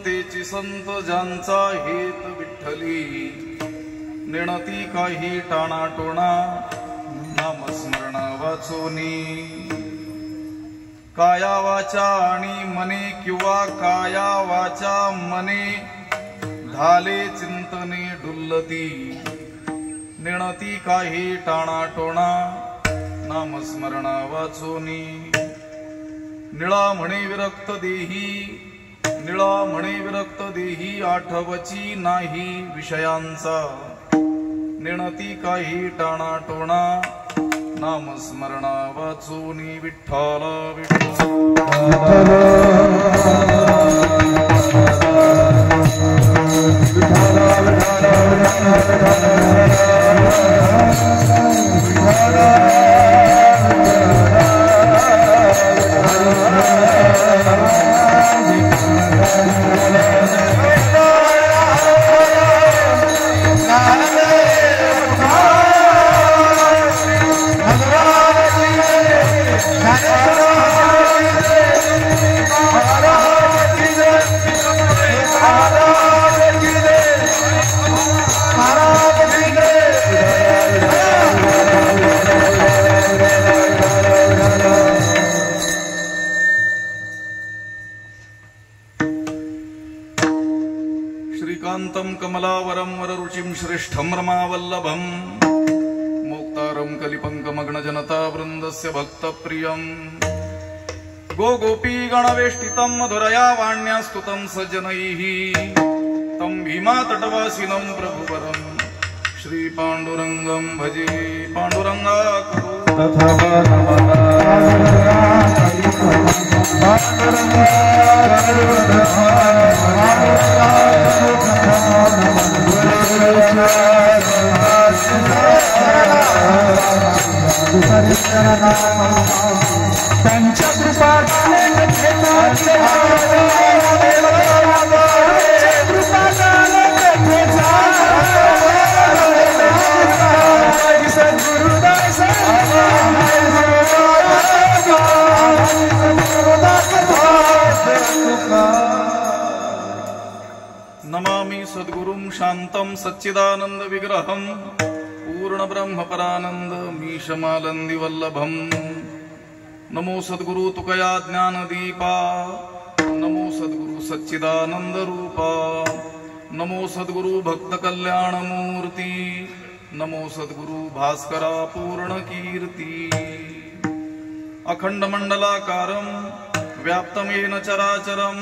तेची संत ज्यांचा हेत विठ्ठली नेणती काही टाणाटोणा नामस्मरणा वाचोनी काया वाचा आणि मने किंवा काया वाचा मने झाले चिंतने डुल्लती नेणती काही टाणाटोणा नामस्मरणा वाचोनी निळा म्हणे विरक्त देही निळा म्हणे विरक्त देही आठवची नाही विषयांचा नेणती काही टाणाटोणा नामस्मरणा वाचोनी विठ्ठल श्रीकांतं कमलावरं वररुचिं श्रेष्ठं रमावल्लभं मोक्तारं कलिपङ्कमग्न जनता वृन्दस्य भक्तप्रियं गोगोपी गणवेष्टितं मधुरया वाण्या स्तुतं सज्जनैः तं भीमातटवासिनं प्रभुवरं श्रीपाण्डुरङ्गं भजे पाण्डुरङ्गा त्यांच्या कृपा नमामि सद्गुरुं शान्तं सच्चिदानन्द विग्रहं पूर्ण ब्रह्म परानंद मीशमालंदी वल्लभं नमो सद्गुरु तुकया ज्ञानदीपा नमो सद्गुरु सच्चिदानंद रूपा नमो सद्गुरु भक्त कल्याण मूर्ती नमो सद्गुरु भास्करा पूर्ण कीर्ती अखंड मंडलाकारं व्याप्तमेन चराचरं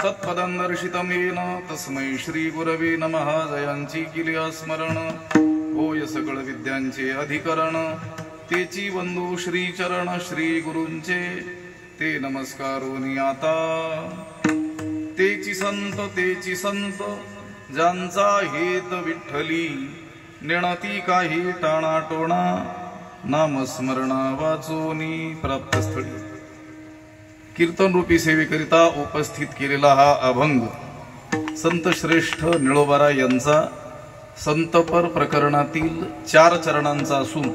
तत्पदं दर्शितं येन तस्मै श्री गुरवे नमः जयांची केली स्मरण होय सकळ विद्यांचे अधिकरण तेची वंदू श्री चरण श्री गुरूंचे ते नमस्कारोनी आता तेची संत ज्यांचा हेत विठ्ठली नेणती काही टाणाटोणा नामस्मरणा वाचोनी प्राप्तस्थळी कीर्तन रूपी सेवेकरिता उपस्थित केलेला हा अभंग संत श्रेष्ठ निळोबाराय यांचा संतपर प्रकरणातील 4 चरणांचा असून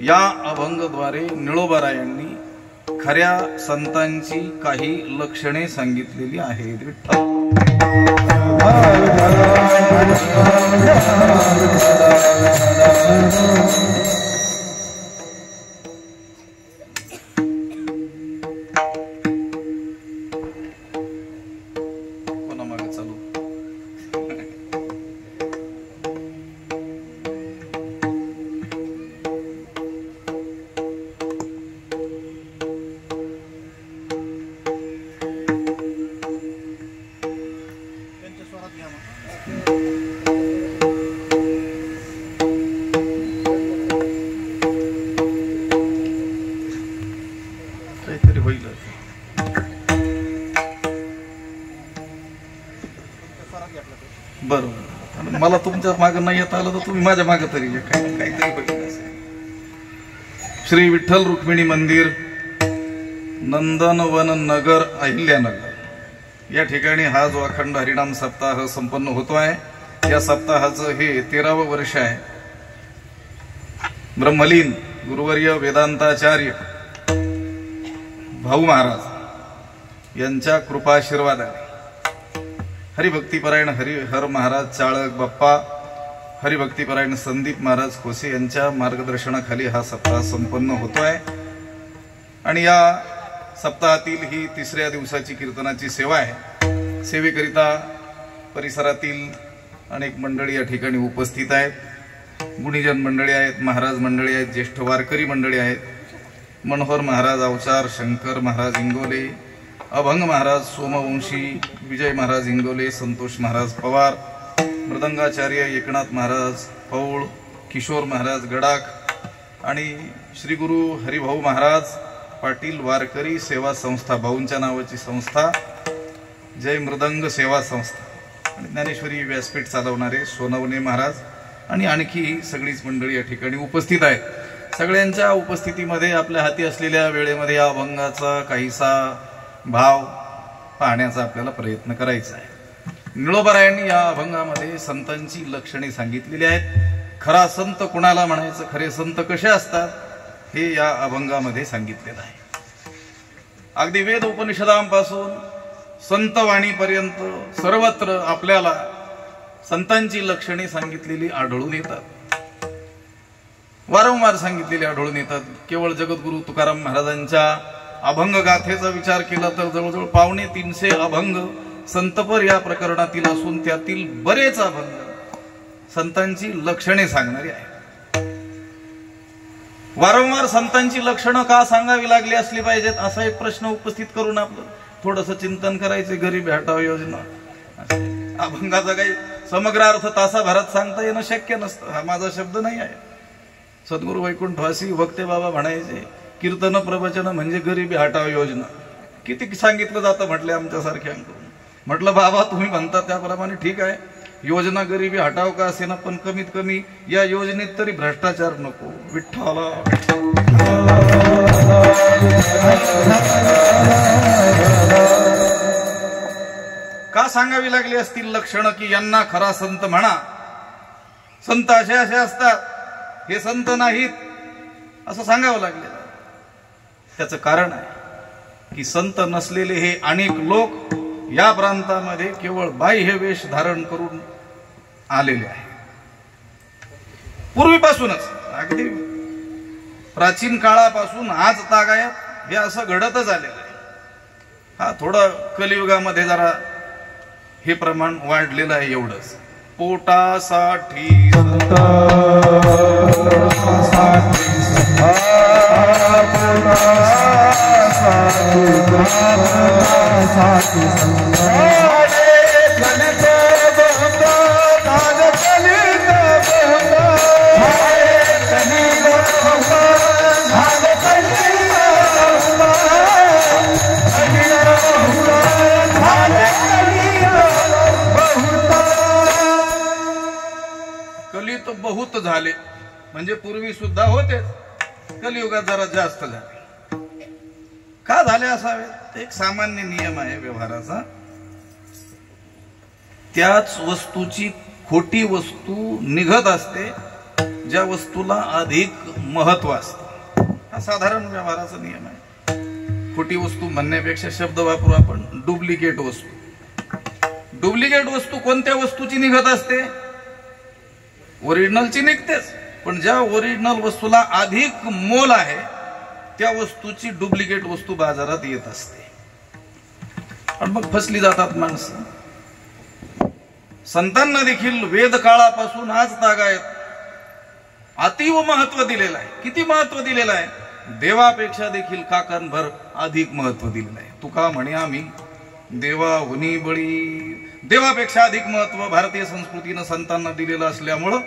या अभंगद्वारे निळोबारायांनी खऱ्या संतांची काही लक्षणे सांगितलेली आहेत. विठ्ठल बरोबर, मला तुमच्या मागं नाही येता आलं तर तुम्ही माझ्या मागं तरी काहीतरी बघितलं असेल. श्री विठ्ठल रुक्मिणी मंदिर, नंदनवन नगर, अहिल्यानगर या ठिकाणी हा जो अखंड हरिनाम सप्ताह संपन्न होतो आहे, या सप्ताहाचं हे 13वं वर्ष आहे. ब्रह्मलीन गुरुवर्य वेदांताचार्य भाऊ महाराज यांच्या कृपाशीर्वादाने हरिभक्तीपरायण हरिहर महाराज चाळक बाप्पा, हरिभक्तीपरायण संदीप महाराज खोसे यांच्या मार्गदर्शनाखाली हा सप्ताह संपन्न होतोय. आणि या सप्ताहातील ही 3ऱ्या दिवसाची कीर्तनाची सेवा आहे. सेवेकरिता परिसरातील अनेक मंडळी या ठिकाणी उपस्थित आहेत. गुणीजन मंडळी आहेत, महाराज मंडळी आहेत, ज्येष्ठ वारकरी मंडळी आहेत. मनोहर महाराज अवचार, शंकर महाराज इंगोले, अभंग महाराज सोमवंशी, विजय महाराज इंगोले, संतोष महाराज पवार, मृदंगाचार्य एकनाथ महाराज पौळ, किशोर महाराज गडाख आणि श्री गुरु हरिभाऊ महाराज पाटील वारकरी सेवा संस्था, भाऊंच्या नावाची संस्था, जय मृदंग सेवा संस्था आणि ज्ञानेश्वरी व्यासपीठ चालवणारे सोनवणे महाराज आणि आणखी सगळीच मंडळी या ठिकाणी उपस्थित आहेत. सगळ्यांच्या उपस्थितीमध्ये आपल्या हाती असलेल्या वेळेमध्ये या अभंगाचा काहीसा भाव पाहण्याचा आपल्याला प्रयत्न करायचा आहे. निळोबारायांनी या अभंगामध्ये संतांची लक्षणे सांगितलेली आहेत. खरा संत कुणाला म्हणायचं, खरे संत कसे असतात हे या अभंगामध्ये सांगितलेलं आहे. अगदी वेद उपनिषदांपासून संतवाणीपर्यंत सर्वत्र आपल्याला संतांची लक्षणे सांगितलेली आढळून येतात, वारंवार सांगितलेली आढळून येतात. केवळ जगद्गुरु तुकाराम महाराजांच्या अभंग गाथेचा विचार केला तर जवळजवळ 350 अभंग संतपर या प्रकरणातील असून त्यातील बरेच अभंग संतांची लक्षणे सांगणारी आहे. वारंवार संतांची लक्षणं का सांगावी लागली असली पाहिजेत असा एक प्रश्न उपस्थित करून आपलं थोडंसं चिंतन करायचे. गरीब हटाव योजना अभंगाचा काही समग्र अर्थ तासाभरात सांगता येणं शक्य नसतं. हा माझा शब्द नाही आहे. सद्गुरु वैकुंठवासी वक्ते बाबा म्हणायचे, कीर्तन प्रवचन म्हणजे गरिबी हटाव योजना. किती सांगितलं जातं म्हटले आमच्यासारख्यांकडून. म्हटलं बाबा तुम्ही म्हणता त्याप्रमाणे ठीक आहे, योजना गरिबी हटाव का असेना, पण कमीत कमी या योजनेत तरी भ्रष्टाचार नको. विठ्ठला का सांगावी लागली असतील लक्षणं की यांना खरा संत म्हणा, संत असे असे असतात, हे संत नाहीत असं सांगावं लागले. त्याचं कारण आहे की संत नसलेले हे अनेक लोक या प्रांतामध्ये केवळ बाह्य वेश धारण करून आलेले आहे. पूर्वीपासूनच अगदी प्राचीन काळापासून आज तागायत हे असं घडतच आलेलं आहे. हा थोडं कलियुगामध्ये जरा हे प्रमाण वाढलेलं आहे एवढंच. पोटासाठी कली तो बहुत झाले म्हणजे पूर्वी सुद्धा होते, कलियुगात जरा जास्त झाले. का झाले असावे? एक सामान्य नियम आहे व्यवहाराचा. त्याच वस्तूची खोटी वस्तू निघत असते ज्या वस्तूला अधिक महत्व असते. हा साधारण व्यवहाराचा नियम आहे. खोटी वस्तू म्हणण्यापेक्षा शब्द वापरू आपण, डुप्लिकेट वस्तू. डुप्लिकेट वस्तू कोणत्या वस्तूची निघत असते? ओरिजिनलची निघतेच, पण ज्या ओरिजिनल वस्तूला अधिक मोल आहे त्या वस्तूची डुप्लिकेट वस्तू बाजारात येत असते आणि मग फसली जातात माणसं. संतांना देखील वेद काळापासून आज तागायत अतीव महत्व दिलेलं आहे. किती महत्व दिलेलं आहे? देवापेक्षा देखील काकणभर अधिक महत्व दिलेलं आहे. तुका म्हणे आम्ही देवाहुनी बळी. देवापेक्षा अधिक महत्व भारतीय संस्कृतीनं संतांना दिलेलं असल्यामुळं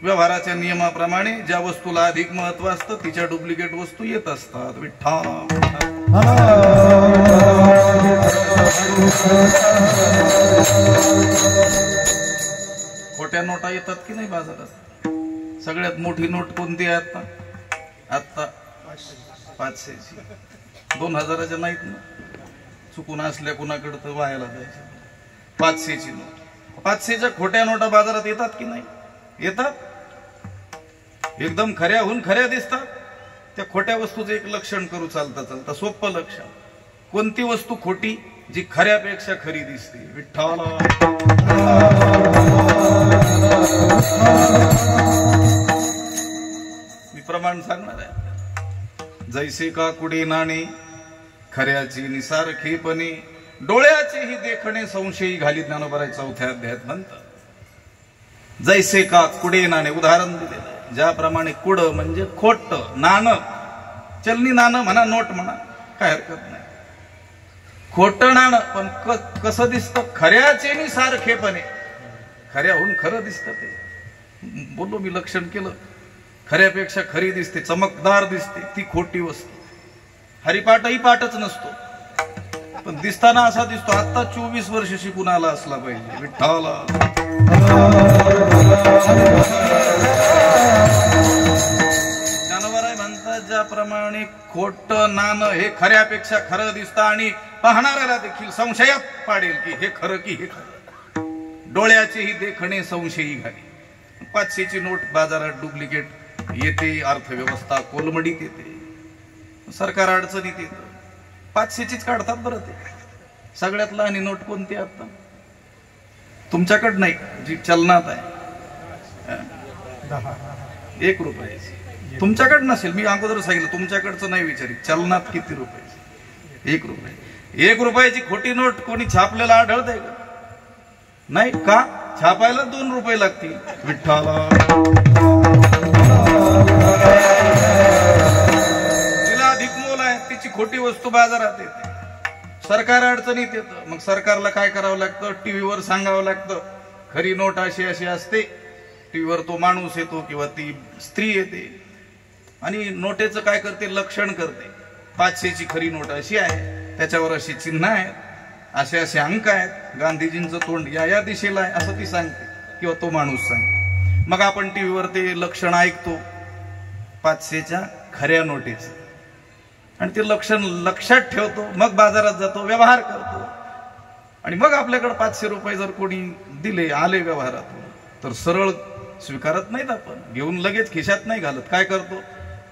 व्यवहाराच्या नियमाप्रमाणे ज्या वस्तूला अधिक महत्व असतं तिच्या डुप्लिकेट वस्तू येत असतात. विठ्ठल खोट्या नोटा येतात की नाही बाजारात? सगळ्यात मोठी नोट कोणती आहे आता? आता 500ची. 2000च्या नाहीत ना, चुकून असल्या कुणाकडे तर व्हायला जायचं. 500ची नोट. 500च्या खोट्या नोटा बाजारात येतात की नाही? येतात. एकदम खऱ्याहून खऱ्या दिसतात. त्या खोट्या वस्तूचं एक लक्षण करू चालता चालता, सोपं लक्षण. कोणती वस्तू खोटी? जी खऱ्यापेक्षा खरी दिसते. विठ्ठल. मी प्रमाण सांगणार आहे. जैसे का कुडे नाणे खऱ्याची निसारखेपणे, डोळ्याचेही देखणे संशयी घाली. ज्ञानोबा चौथ्या अध्यायात म्हणतात. जैसे का कुडे नाणे उदाहरण दिलेलं. ज्याप्रमाणे कुड म्हणजे खोट, नाणं, चलनी नाणं म्हणा, नोट म्हणा, काय हरकत नाही. खोट नाणं पण कसं दिसतं? खऱ्याचे सारखेपणे. खऱ्याहून खरं दिसतं ते. बोललो मी, लक्षण केलं. खऱ्यापेक्षा खरी दिसते, चमकदार दिसते, ती खोटी वस्तू. हरिपाठही पाठच नसतो, पण दिसताना असा दिसतो आता 24 वर्ष शिकून आला असला पाहिजे. विठ्ठल. ज्ञानोबा म्हणतात, ज्याप्रमाणे खोट नाणं हे खऱ्यापेक्षा खरं दिसतं आणि पाहणाऱ्याला देखील संशयात पाडेल की हे खरं की हे खरं. डोळ्याचेही देखणे संशयी घाली. 500ची नोट बाजारात डुप्लिकेट येते, अर्थव्यवस्था कोलमडीत येते, सरकार अडचणीत येतं. 500चीच काढतात बरं ते. सगळ्यात लहान नोट कोणती आता? तुमच्याकडे नाही, जी चलनात आहे, 1 रुपयाची. तुमच्याकडे नसेल, मी अगोदर सांगितलं तुमच्याकडचं नाही विचारित. चलनात किती रुपयाची? 1 रुपये. 1 रुपयाची खोटी नोट कोणी छापलेला आढळतंय का? नाही का? छापायला 2 रुपये लागतील. विठ्ठल. तिला अधिक मोल आहे, तिची खोटी वस्तू बाजारात येते, सरकार अडचणीत येतं. मग सरकारला काय करावं लागतं? टीव्हीवर सांगावं लागतं खरी नोट अशी अशी असते. टीव्हीवर तो माणूस येतो किंवा ती स्त्री येते आणि नोटेचं काय करते? लक्षण करते. 500ची खरी नोट अशी आहे, त्याच्यावर अशी चिन्ह आहेत, असे असे अंक आहेत, गांधीजींचं तोंड या या दिशेला आहे, असं ती सांगते किंवा तो माणूस सांगते. मग आपण टीव्हीवर ते लक्षण ऐकतो 500च्या खऱ्या नोटेचं, आणि ते लक्षण लक्षात ठेवतो. मग बाजारात जातो, व्यवहार करतो, आणि मग आपल्याकडे 500 रुपये जर कोणी दिले, आले व्यवहारातून, तर सरळ स्वीकारत नाहीत आपण, घेऊन लगेच खिशात नाही घालत. काय करतो?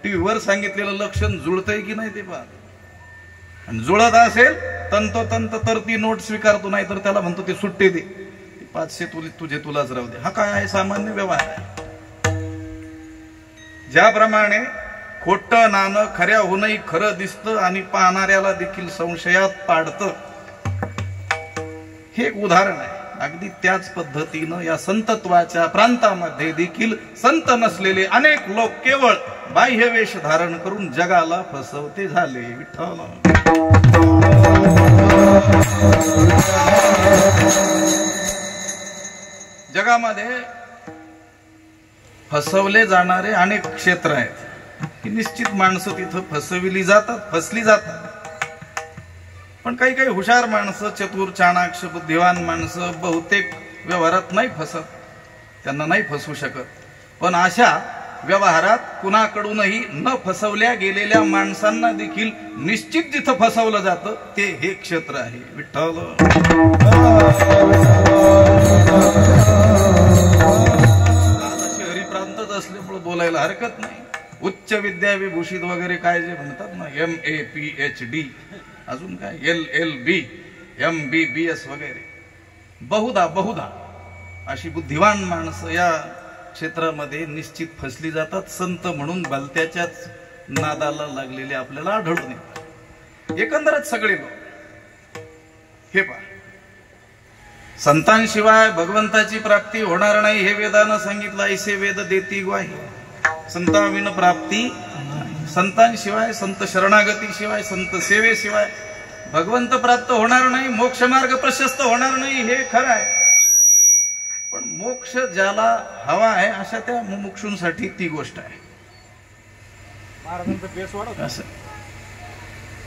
टीव्हीवर सांगितलेलं लक्षण जुळतंय की नाही ते पाहतो, आणि जुळत असेल तंतोतंत तर ती नोट स्वीकारतो, नाही तर त्याला म्हणतो ते सुट्टे दे, 500 तुझे तुलाच राहू दे. हा काय आहे? सामान्य व्यवहार आहे. ज्याप्रमाणे खोटं नाणं खऱ्याहूनही खरं दिसतं आणि पाहणाऱ्याला देखील संशयात पाडतं, हे एक उदाहरण आहे. अगदी त्याच पद्धतीनं या संतत्वाच्या प्रांतामध्ये देखील संत नसलेले अनेक लोक केवळ बाह्य वेश धारण करून जगाला फसवते झाले. विठ्ठल. जगामध्ये फसवले जाणारे अनेक क्षेत्र आहेत. ही निश्चित माणसं तिथं फसविली जातात, फसली जातात. पण काही काही हुशार माणसं, चतुर चाणाक्ष बुद्धिवान माणसं बहुतेक व्यवहारात नाही फसत, त्यांना नाही फसवू शकत. पण अशा व्यवहारात कुणाकडूनही न फसवल्या गेलेल्या माणसांना देखील निश्चित जिथं फसवलं जातं ते हे क्षेत्र आहे. विठ्ठल. शहरी प्रांतच असल्यामुळे बोलायला हरकत नाही. उच्च विद्या विभूषित वगैरे काय जे म्हणतात ना, MA PhD, अजून काय LLB MBBS वगैरे, बहुधा अशी बुद्धिवान माणसं या क्षेत्रामध्ये निश्चित फसली जातात. संत म्हणून भलत्याच्याच नादाला लागलेले आपल्याला आढळून येतात. एकंदरच सगळे लोक हे पहा, संतांशिवाय भगवंताची प्राप्ती होणार नाही हे वेदानं सांगितलं. ऐसे वेद देती ग्वाही. संताविन प्राप्ती, संतांशिवाय, संत शरणागतीशिवाय, संत सेवेशिवाय भगवंत प्राप्त होणार नाही, मोक्ष मार्ग प्रशस्त होणार नाही, हे खरं आहे. पण मोक्ष ज्याला हवा आहे अशा त्या मुमुक्षूंसाठी ती गोष्ट आहे. असं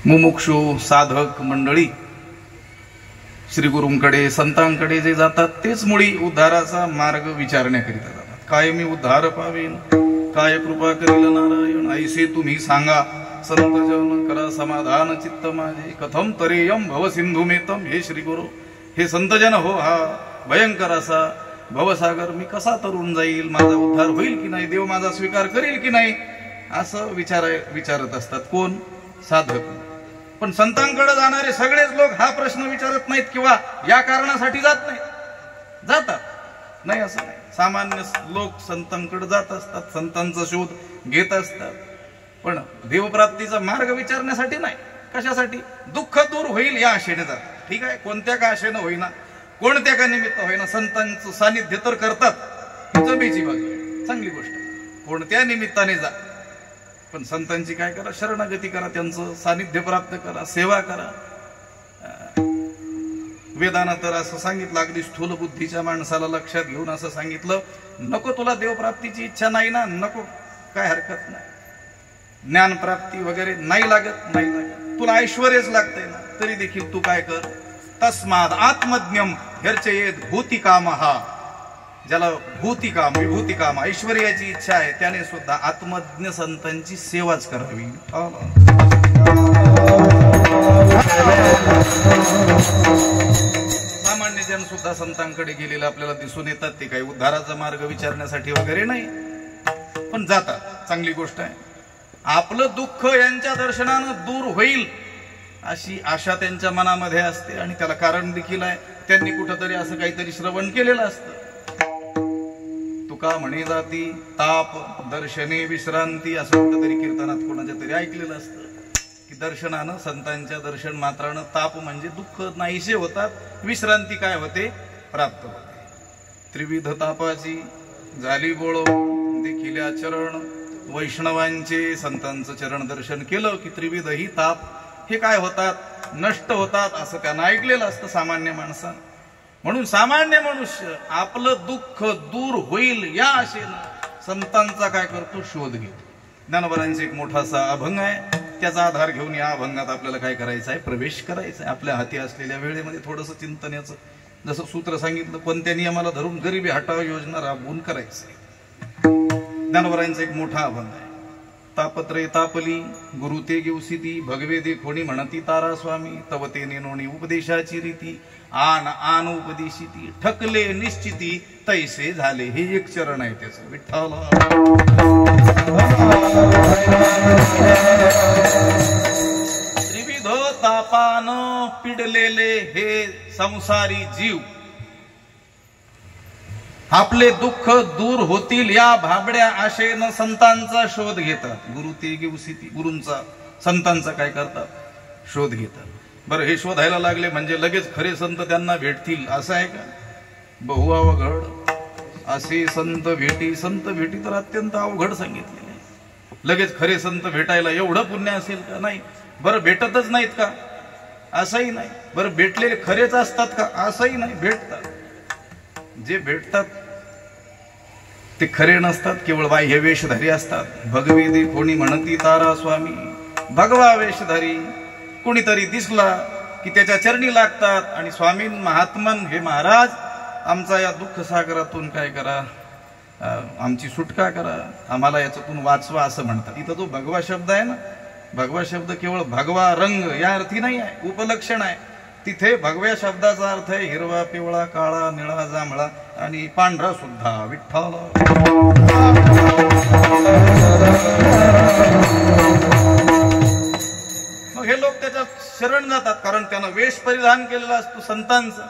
मुमुक्षू साधक मंडळी श्री गुरूंकडे संतांकडे जे जातात तेच मुळी उद्धाराचा मार्ग विचारण्याकरिता जातात. काय मी उद्धार पावेन, काय कृपा करील नारायण, ऐसे तुम्ही सांगा संत जन करा समाधान चित्त माझे, कथम तरेयम भव सिंधुमेतम. हे श्री गुरु, हे संतजन हो, हा भयंकर असा भवसागर मी कसा तरुण जाईल, माझा उद्धार होईल की नाही, देव माझा स्वीकार करेल की नाही, असं विचारत असतात. कोण? साधक. पण संतांकडे जाणारे सगळेच लोक हा प्रश्न विचारत नाहीत किंवा या कारणासाठी जात नाहीत. जातात नाही असं नाही. सामान्य लोक संतांकडे जात असतात, संतांचा शोध घेत असतात, पण देवप्राप्तीचा मार्ग विचारण्यासाठी नाही. कशासाठी? दुःख दूर होईल या आशेने जातात. ठीक आहे, कोणत्या का आशेनं होईना, कोणत्या का निमित्त होईना, संतांचं सानिध्य तर करतात, ही जमेची बाजू, चांगली गोष्ट. कोणत्या निमित्ताने जा, पण संतांची काय करा, शरणागती करा, त्यांचं सानिध्य प्राप्त करा, सेवा करा. वेदानं तर असं सांगितलं, अगदी स्थूल बुद्धीच्या माणसाला लक्षात घेऊन असं सांगितलं, नको तुला देवप्राप्तीची इच्छा नाही ना, नको, काय हरकत नाही, ज्ञानप्राप्ती वगैरे नाही लागत, नाही लागत, तुला ऐश्वर्यच लागतंय ना, तरी देखील तू काय कर, तस्माद आत्मज्ञम ह्यर्चयेत भूतिकामहा. ज्याला भूतिकाम, विभूतिकाम, ऐश्वर्याची इच्छा आहे, त्याने सुद्धा आत्मज्ञ संतांची सेवाच करावी. सामान्य जन सुद्धा संतांकडे गेलेले आपल्याला दिसून येतात. ते काही उद्धाराचा मार्ग विचारण्यासाठी वगैरे नाही, पण जातात, चांगली गोष्ट आहे. आपलं दुःख यांच्या दर्शनानं दूर होईल अशी आशा त्यांच्या मनामध्ये असते, आणि त्याला कारण देखील आहे. त्यांनी कुठंतरी असं काहीतरी श्रवण केलेलं असतं. तुका म्हणे जाती ताप दर्शने विश्रांती, असं कुठंतरी कीर्तनात कोणाच्या तरी ऐकलेलं असतं की दर्शनानं, संतांच्या दर्शन मात्रानं ताप म्हणजे दुःख नाहीसे होतात, विश्रांती काय होते, प्राप्त होते. त्रिविध तापाची झाली बोळ देखील चरण, वैष्णवांचे संतांचं चरण दर्शन केलं की त्रिविध ही ताप हे काय होतात, नष्ट होतात, असं त्यांना ऐकलेलं असतं सामान्य माणसानं. म्हणून सामान्य मनुष्य आपलं दुःख दूर होईल या आशेनं संतांचा काय करतो, शोध घेतो. ज्ञानोबांचा एक मोठासा अभंग आहे, त्याचा आधार घेऊन या अभंगात आपल्याला काय करायचं आहे, प्रवेश करायचा आहे. आपल्या हाती असलेल्या वेळेमध्ये थोडंसं चिंतनाचं, जसं सूत्र सांगितलं, कोणत्या नियमाला धरून गरिबी हटाव योजना राबवून करायचं. ज्ञानोबांचा एक मोठा अभंग आहे. तापत्रे तापली गुरु ते घेऊसिती, भगवे दे कोणी म्हणती तारा स्वामी, तव ते नेनोणी उपदेशाची रीती, आन आन उपदेशिती, ठकले निश्चिती, तैसे झाले. हे एक चरण आहे त्याचं. विठ्ठल त्रिविध तापान पिडलेले हे संसारी जीव आपले दुःख दूर होतील या भाबड्या आशेनं संतांचा शोध घेतात. गुरु ते घेऊसिती, गुरूंचा, संतांचा काय करतात, शोध घेतात. बरं, हे शोधायला लागले म्हणजे लगेच खरे संत त्यांना भेटतील असं आहे का? बहु अवघड असे संत भेटी तर अत्यंत अवघड सांगितलेले आहे. लगेच खरे संत भेटायला एवढं पुण्य असेल का? नाही. बरं, भेटतच नाहीत का? असंही नाही. बरं, भेटलेले खरेच असतात का? असंही नाही. भेटतात. जे भेटतात ते खरे नसतात, केवळ बाह्य वेशधारी असतात. भगवे दे कोणी म्हणती तारा स्वामी, भगवा वेशधारी कोणीतरी दिसला की त्याच्या चरणी लागतात आणि स्वामीन महात्मन, हे महाराज आमचा या दुःख सागरातून काय करा, आमची सुटका करा, आम्हाला याच्यातून वाचवा, असं म्हणतात. इथं जो भगवा शब्द आहे ना, भगवा शब्द केवळ भगवा रंग या अर्थी नाही आहे, उपलक्षण आहे. तिथे भगव्या शब्दाचा अर्थ आहे हिरवा, पिवळा, काळा, निळा, जांभळा आणि पांढरा सुद्धा. विठ्ठल मग हे लोक त्याच्यात शरण जातात, कारण त्यानं वेश परिधान केलेला असतो संतांचा.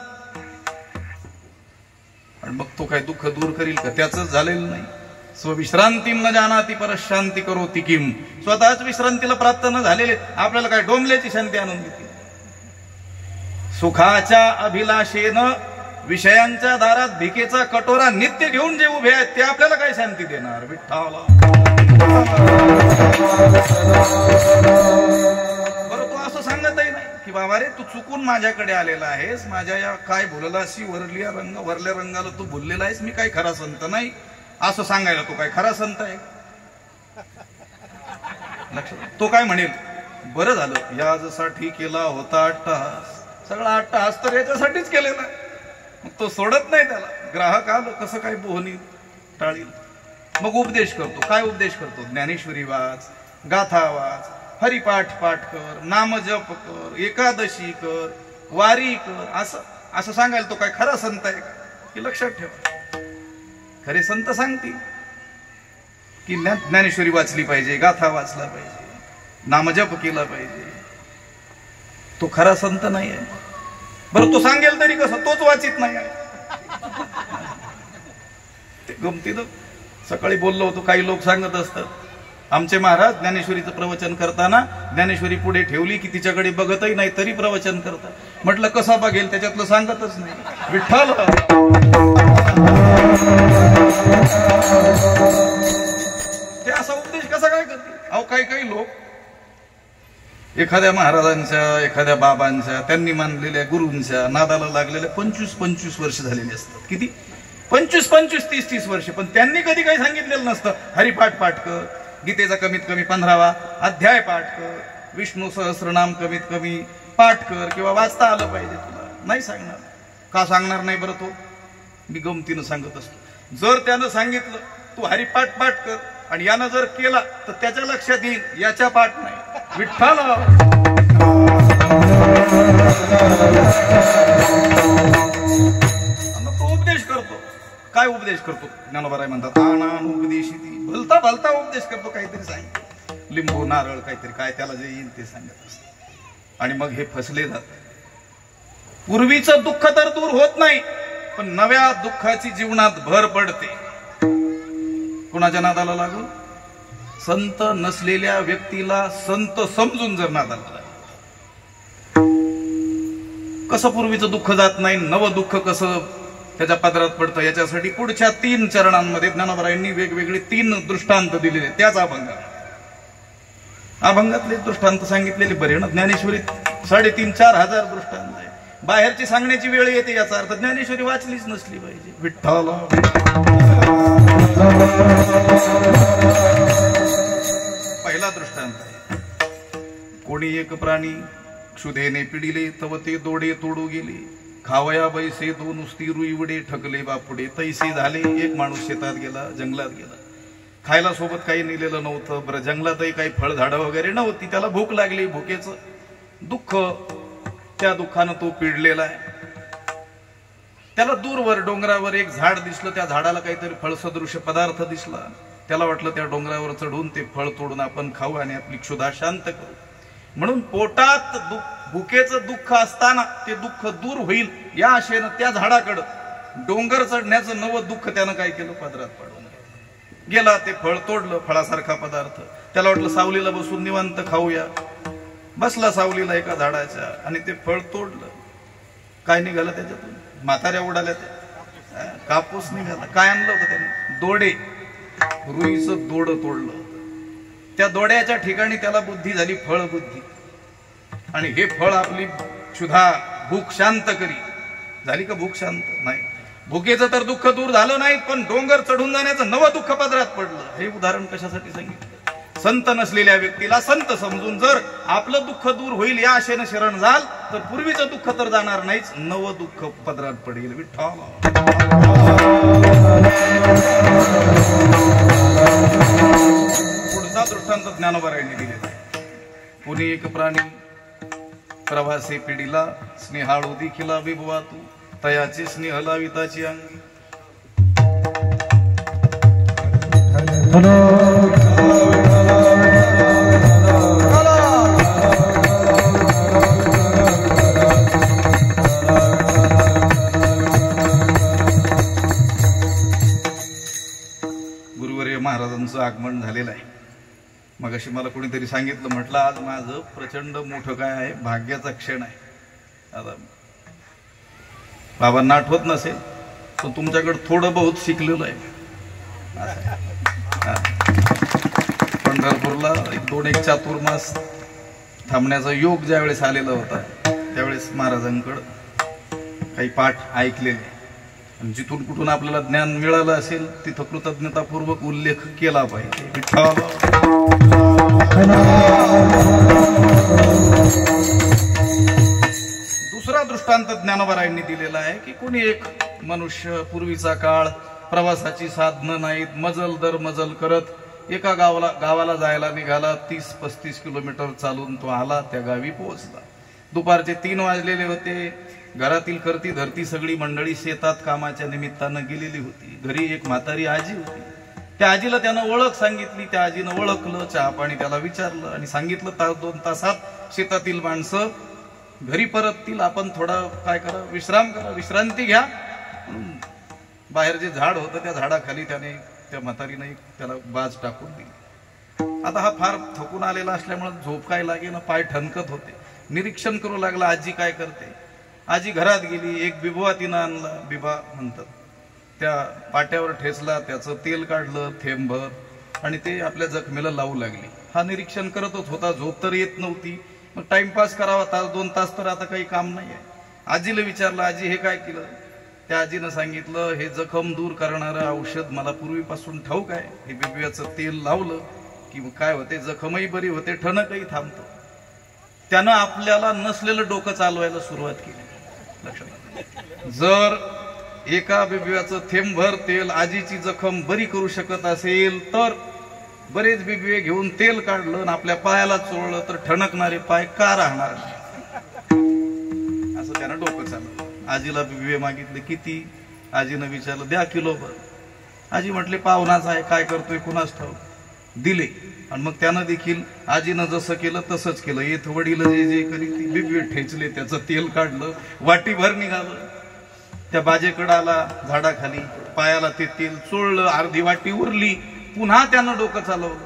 आणि मग तो काय दुःख दूर करील का? त्याच झालेलं नाही. स्वविश्रांतीम न जानाती परशांती करोती किम. स्वतःच विश्रांतीला प्राप्त न झालेले आपल्याला काय डोंबल्याची शांती आणून देतील? सुखाच्या अभिलाषेनं विषयांच्या दारात भिकेचा कटोरा नित्य घेऊन जे उभे आहेत ते आपल्याला काय शांती देणार? विठ्ठल. बरं, तो असं सांगतही नाही की बाबा रे तू चुकून माझ्याकडे आलेला आहेस, माझ्या या काय बोललाशी वरल्या रंगाला तू बोललेला आहेस, मी काय खरा संत नाही असं सांगायला तो काय खरा संत आहे? लक्षात. तो काय म्हणेल, बरं झालं याजसाठी केला होता अट्टहास, सगळा अट्टहास तर याच्यासाठीच केलेला आहे. मग तो सोडत नाही त्याला. ग्राहक आलं कसं काय बोहनी टाळील. मग उपदेश करतो. काय उपदेश करतो? ज्ञानेश्वरी वाच, गाथा वाच, हरिपाठ पाठ कर, नामजप कर, एकादशी कर, वारी कर, असं सांगायला तो काय खरा संत आहे का? की लक्षात ठेवा, खरे संत सांगतील की ज्ञानेश्वरी वाचली पाहिजे, गाथा वाचला पाहिजे, नामजप केला पाहिजे. तो खरा संत नाही आहे. बरं तो सांगेल तरी कसं? तोच वाचित नाही आहे. ते गमतीनं सकाळी बोललो होतो. काही लोक सांगत असतात आमचे महाराज ज्ञानेश्वरीचं प्रवचन करताना ज्ञानेश्वरी पुढे ठेवली की तिच्याकडे बघतही नाही तरी प्रवचन करतात. म्हटलं कसा बघेल? त्याच्यातलं सांगतच नाही. विठ्ठल ते असा उपदेश कसा काय करते? अहो काही लोक एखाद्या महाराजांच्या, एखाद्या बाबांच्या, त्यांनी मानलेल्या गुरूंच्या नादाला लागलेल्या 25 वर्ष झालेली असतात. किती? 25, 30 वर्ष. पण त्यांनी कधी काही सांगितलेलं नसतं हरिपाठ पाठ कर, गीतेचा कमीत कमी 15वा अध्याय पाठ कर, विष्णू सहस्रनाम कमीत कमी पाठ कर, किंवा वाचता आलं पाहिजे तुला. नाही सांगणार. का सांगणार नाही बरं? तो मी गमतीनं सांगत असतो. जर त्यानं सांगितलं तू हरिपाठ पाठ कर आणि यानं जर केला तर त्याच्या लक्षात येईल याच्या पाठ नाही. विठ्ठल तो उपदेश करतो. काय उपदेश करतो? ज्ञानोबा म्हणतात आणान उपदेशिती. भलता भलता उपदेश करतो. काहीतरी सांगितलं, लिंबू नारळ काहीतरी, काय त्याला जे येईल ते सांगत असत. आणि मग हे फसले जात. पूर्वीचं दुःख तर दूर होत नाही, पण नव्या दुःखाची जीवनात भर पडते. कुणाच्या नादाला लागून? संत नसलेल्या व्यक्तीला संत समजून जर नादाला लागला. कसं पूर्वीचं दुःख जात नाही, नवं दुःख कसं त्याच्या पदरात पडतं, याच्यासाठी पुढच्या 3 चरणांमध्ये ज्ञानोबरायांनी वेगवेगळे 3 दृष्टांत दिलेले. त्याच अभंगातले दृष्टांत सांगितलेले बरे ना. ज्ञानेश्वरीत 3,500-4 हजार दृष्टांत आहे. बाहेरची सांगण्याची वेळ येते, याचा अर्थ ज्ञानेश्वरी वाचलीच नसली पाहिजे. विठ्ठल पहिला दृष्टांत आहे. कोणी एक प्राणी क्षुधेने पिडिले तव ते दोडे तोडू गेले, खावया बैसे दो नुसती रुईवडे ठकले बापुडे. तैसे झाले. एक माणूस शेतात गेला, जंगलात गेला. खायला सोबत काही नेलेलं नव्हतं. बरं, जंगलातही काही फळझाडं वगैरे नव्हती. त्याला भूक लागली. भुकेचं दुःख, त्या दुःखानं तो पिडलेला आहे. त्याला दूरवर डोंगरावर एक झाड दिसलं. त्या झाडाला काहीतरी फळसदृश्य पदार्थ दिसला. त्याला वाटलं त्या डोंगरावर चढून ते फळ तोडून आपण खाऊ आणि आपली क्षुधा शांत करू. म्हणून पोटात भुकेचं दुःख असताना ते दुःख दूर होईल या आशेनं त्या झाडाकडं डोंगर चढण्याचं नवं दुःख त्यानं काय केलं? पदरात पाडून गेला. ते फळ तोडलं, फळासारखा पदार्थ. त्याला वाटलं सावलीला बसून निवांत खाऊया. बसला सावलीला एका झाडाच्या आणि ते फळ तोडलं. काय निघालं त्याच्यातून? म्हाताऱ्या उडाल्या त्या. कापूस निघाला. काय आणलं होतं त्याने? दोडे. रुईचं दोड तोडलं. त्या दोड्याच्या ठिकाणी त्याला बुद्धी झाली, फळ बुद्धी. आणि हे फळ आपली क्षुधा, भूक शांत करी. झाली का भूक शांत? नाही. भुकेचं तर दुःख दूर झालं नाही, पण डोंगर चढून जाण्याचं नवं दुःख पदरात पडलं. हे उदाहरण कशासाठी सांगितलं? संत नसलेल्या व्यक्तीला संत समजून जर आपलं दुःख दूर होईल या आशेनं शरण जाल तर पूर्वीचं दुःख तर जाणार नाहीच, नवं दुःख पदरात पडेल. विठ्ठल पुढचा दृष्टांत ज्ञानोबरायांनी दिलेला आहे. कुणी एक प्राणी प्रवासी पिढीला स्नेहाळू देखीला विभवा तू, तयाची स्नेह लाविताची अंगी. गुरुवर्य महाराजांचं आगमन झालेलं आहे. मग अशी मला कोणीतरी सांगितलं, म्हटलं आज माझं प्रचंड मोठं काय आहे, भाग्याचा क्षण आहे. आता बाबांना आठवत नसेल तर तुमच्याकडे थोडं बहुत शिकलेलं आहे. पंढरपूरला 2-1 चातुर्मास थांबण्याचा योग ज्यावेळेस आलेला होता त्यावेळेस महाराजांकडं काही पाठ ऐकलेले आणि जिथून कुठून आपल्याला ज्ञान मिळालं असेल तिथं कृतज्ञतापूर्वक उल्लेख केला पाहिजे. दुसरा दुसरा दृष्टांत ज्ञानोबारायांनी दिलेला आहे की कोणी एक मनुष्य पूर्वीचा काळ, प्रवासाची साधनं नाहीत, मजल दर मजल करत एका गावाला जायला निघाला. 30-35 किलोमीटर चालून तो आला, त्या गावी पोहोचला. दुपारचे 3 वाजलेले होते. घरातील करती धरती सगळी मंडळी शेतात कामाच्या निमित्तानं गेलेली होती. घरी एक म्हातारी आजी होती. त्या आजीला त्यानं ओळख सांगितली. त्या आजीनं ओळखलं, चहा पाणी त्याला विचारलं आणि सांगितलं 2 तासात शेतातील माणसं घरी परततील, आपण थोडा काय करा, विश्राम करा, विश्रांती घ्या. बाहेर जे झाड होतं त्या झाडाखाली त्याने त्या म्हातारीने त्याला बाज टाकून दिली. आता हा फार थकून आलेला असल्यामुळे झोप काय लागे ना, पाय ठणकत होते. निरीक्षण करू लागला आजी काय करते. आजी घरात गेली, एक बिबवा तिनं आणला, बिबा म्हणतात, त्या पाट्यावर ठेचला, त्याचं तेल काढलं थेंबभर आणि ते आपल्या जखमेला लावू लागली. हा निरीक्षण करतच होता, झोप तर येत नव्हती. मग टाइमपास करावा, 1-2 तास तर आता काही काम नाही आहे. आजीला विचारलं, आजी हे काय केलं. त्या आजीनं सांगितलं, हे जखम दूर करणारं औषध मला पूर्वीपासून ठाऊक आहे. हे बिबव्याचं तेल लावलं की मग काय होते, जखमही बरी होते, ठणकही थांबतो. त्यानं आपल्याला नसलेलं डोकं चालवायला सुरुवात केली. लक्षात, जर एका बिबव्याचं थेंबभर तेल आजीची जखम बरी करू शकत असेल तर बरेच बिबवे घेऊन तेल काढलं आणि आपल्या पायाला चोळलं तर ठणकणारे पाय का राहणार नाही, असं त्यानं डोकं चालवलं. आजीला बिबवे मागितले, किती. आजीनं विचारलं, द्या किलोभर. आजी म्हटले, पाहुणाचा आहे, काय करतोय कुणास ठाऊक. दिले. आणि मग त्यानं देखील आजीनं जसं केलं तसंच केलं. येथ वडील जे जे करी ती बिबवे ठेचले, त्याचं तेल काढलं, वाटीभर निघालं. त्या बाजेकडे आला, झाडाखाली पायाला ते तेल चोळलं, अर्धी वाटी उरली. पुन्हा त्यानं डोकं चालवलं.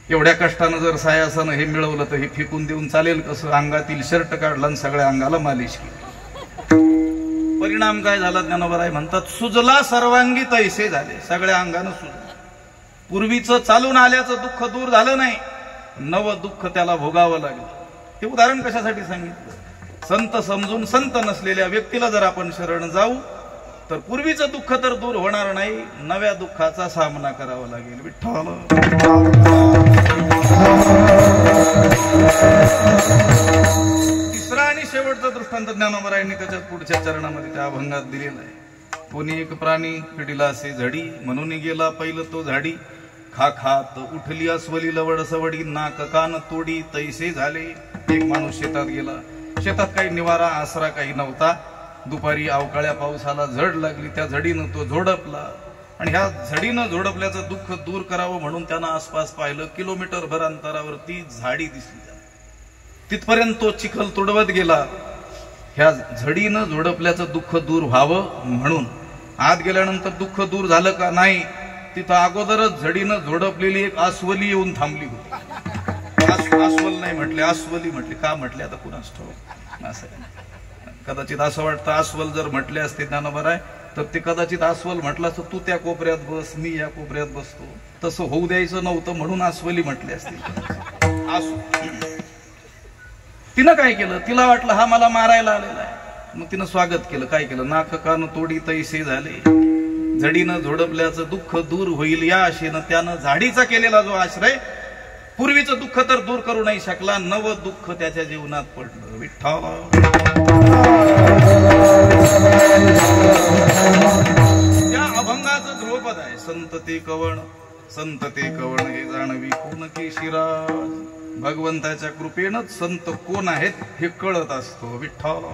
एवढ्या कष्टानं जर सायासानं हे मिळवलं तर हे फेकून देऊन चालेल कसं. अंगातील शर्ट काढला आणि सगळ्या अंगाला मालिश केली. परिणाम काय झाला, ज्ञानोबाराय म्हणतात, सुजला सर्वांगी तैसे झाले. सगळ्या अंगानं सुजलं. पूर्वीचं चालून आल्याचं दुःख दूर झालं नाही, नवं दुःख त्याला भोगावं लागलं. हे उदाहरण कशासाठी सांगितलं. संत समजून संत नसलेल्या व्यक्तीला जर आपण शरण जाऊ तर पूर्वीचं दुःख तर दूर होणार नाही, नव्या दुःखाचा सामना करावा लागेल. विठ्ठल. तिसरा आणि शेवटचा दृष्टांत ज्ञानोबारायांनी त्याच्या पुढच्या चरणामध्ये त्या अभंगात दिलेला आहे. कोणी एक प्राणी पिढीला असे झडी, म्हणून गेला पहिलं तो झाडी. खात उठली अस्वली लवड सवडी, नाक कान तोडी तैसे झाले. एक माणूस शेतात गेला. शेतात काही निवारा आसरा काही नव्हता. दुपारी अवकाळ्या पावसाला झड लागली. त्या झडीनं तो झोडपला आणि ह्या झडीनं झोडपल्याचं दुःख दूर करावं म्हणून त्यानं आसपास पाहिलं. किलोमीटरभर अंतरावरती झाडी दिसली. तिथपर्यंत तो चिखल तुडवत गेला. ह्या झडीनं झोडपल्याचं दुःख दूर व्हावं म्हणून. आत गेल्यानंतर दुःख दूर झालं का नाही, तिथं अगोदरच झडीनं झोडपलेली एक अस्वली येऊन थांबली होती. अस्वल नाही म्हटले, अस्वली म्हटले. का म्हटले आता कुणास ठाऊक. असं कदाचित असं वाटतं, अस्वल जर म्हटले असते ज्ञानोबाराय तर ते कदाचित अस्वल म्हटलं असतं, तू त्या कोपऱ्यात बस, मी या कोपऱ्यात बसतो. तसं होऊ द्यायचं नव्हतं म्हणून अस्वली म्हटले असते. तिनं काय केलं, तिला वाटलं हा मला मारायला आलेला आहे. मग तिनं स्वागत केलं. काय केलं, नाक कान तोडी तैसे झाले. झडीनं झोडपल्याचं दुःख दूर होईल या आशेनं त्यानं झाडीचा केलेला जो आश्रय, पूर्वीचं दुःख तर दूर करू नाही शकला, नवं दुःख त्याच्या जीवनात पडलं. विठ्ठल. त्या अभंगाचं ध्रुवपद आहे, संत ते कवण, संत ते कवण हे जाणवी कोण की शिराज. भगवंताच्या कृपेनंच संत कोण आहेत हे कळत असतो. विठ्ठल.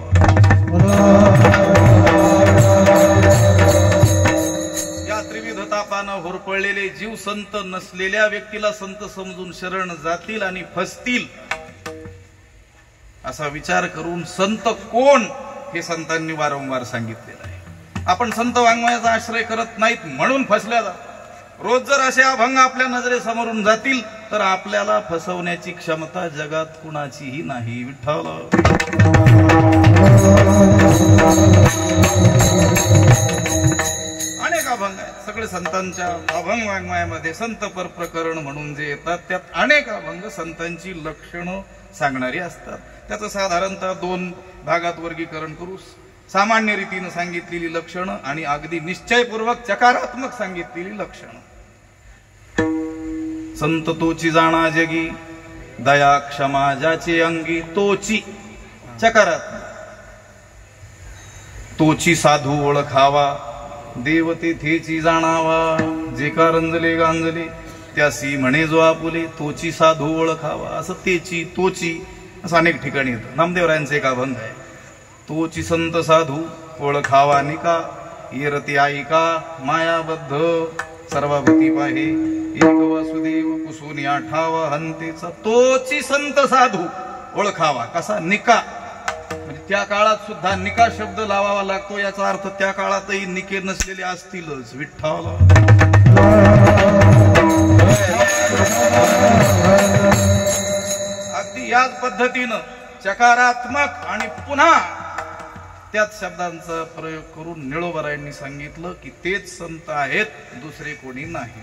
या त्रिविध तापानं होरपळलेले जीव संत नसलेल्या व्यक्तीला संत समजून शरण जातील आणि फसतील असा विचार करून संत कोण हे संतांनी वारंवार सांगितलेलं आहे. आपण संत वाङ्मयाचा आश्रय करत नाहीत म्हणून फसल्या जातात. रोज जर असे अभंग आपल्या नजरेसमोरून जातील तर आपल्याला फसवण्याची क्षमता जगात कुणाचीही नाही. विठ्ठल. अनेक अभंग आहेत. सगळे संतांच्या अभंग वाङ्मयामध्ये संत पर प्रकरण म्हणून जे येतात त्यात अनेक अभंग संतांची लक्षणं सांगणारी असतात. त्याचं साधारणतः 2 भागात वर्गीकरण करू. सामान्य रीतीनं सांगितलेली लक्षणं आणि अगदी निश्चयपूर्वक चकारात्मक सांगितलेली लक्षणं. संत तोची जाणा जगी, दया क्षमा ज्याचे अंगी तोची. चकारात्मक. तोची साधू ओळखावा, देव तेथेची जाणावा, जे का रंजले गांजले त्यासी म्हणे जो आपुले, तोची साधू ओळखावा. असं तेची तोची असं अनेक ठिकाणी येतं. नामदेवरायांचा एक अभंग आहे, तोची संत साधू ओळखावा निका, येरती आईका मायाबद्ध सर्वाभूती पाहे, एक वासुदेव कुसून आठावा हंतेचा. तोची संत साधू ओळखावा कसा, निका. म्हणजे त्या काळात सुद्धा निका शब्द लावावा लागतो. याचा अर्थ त्या काळातही निके नसलेले असतीलच. विठ्ठल अगदी याच पद्धतीनं चकारात्मक आणि पुन्हा त्याच शब्दांचा प्रयोग करून निळोबरायांनी सांगितलं की तेच संत आहेत, दुसरे कोणी नाही.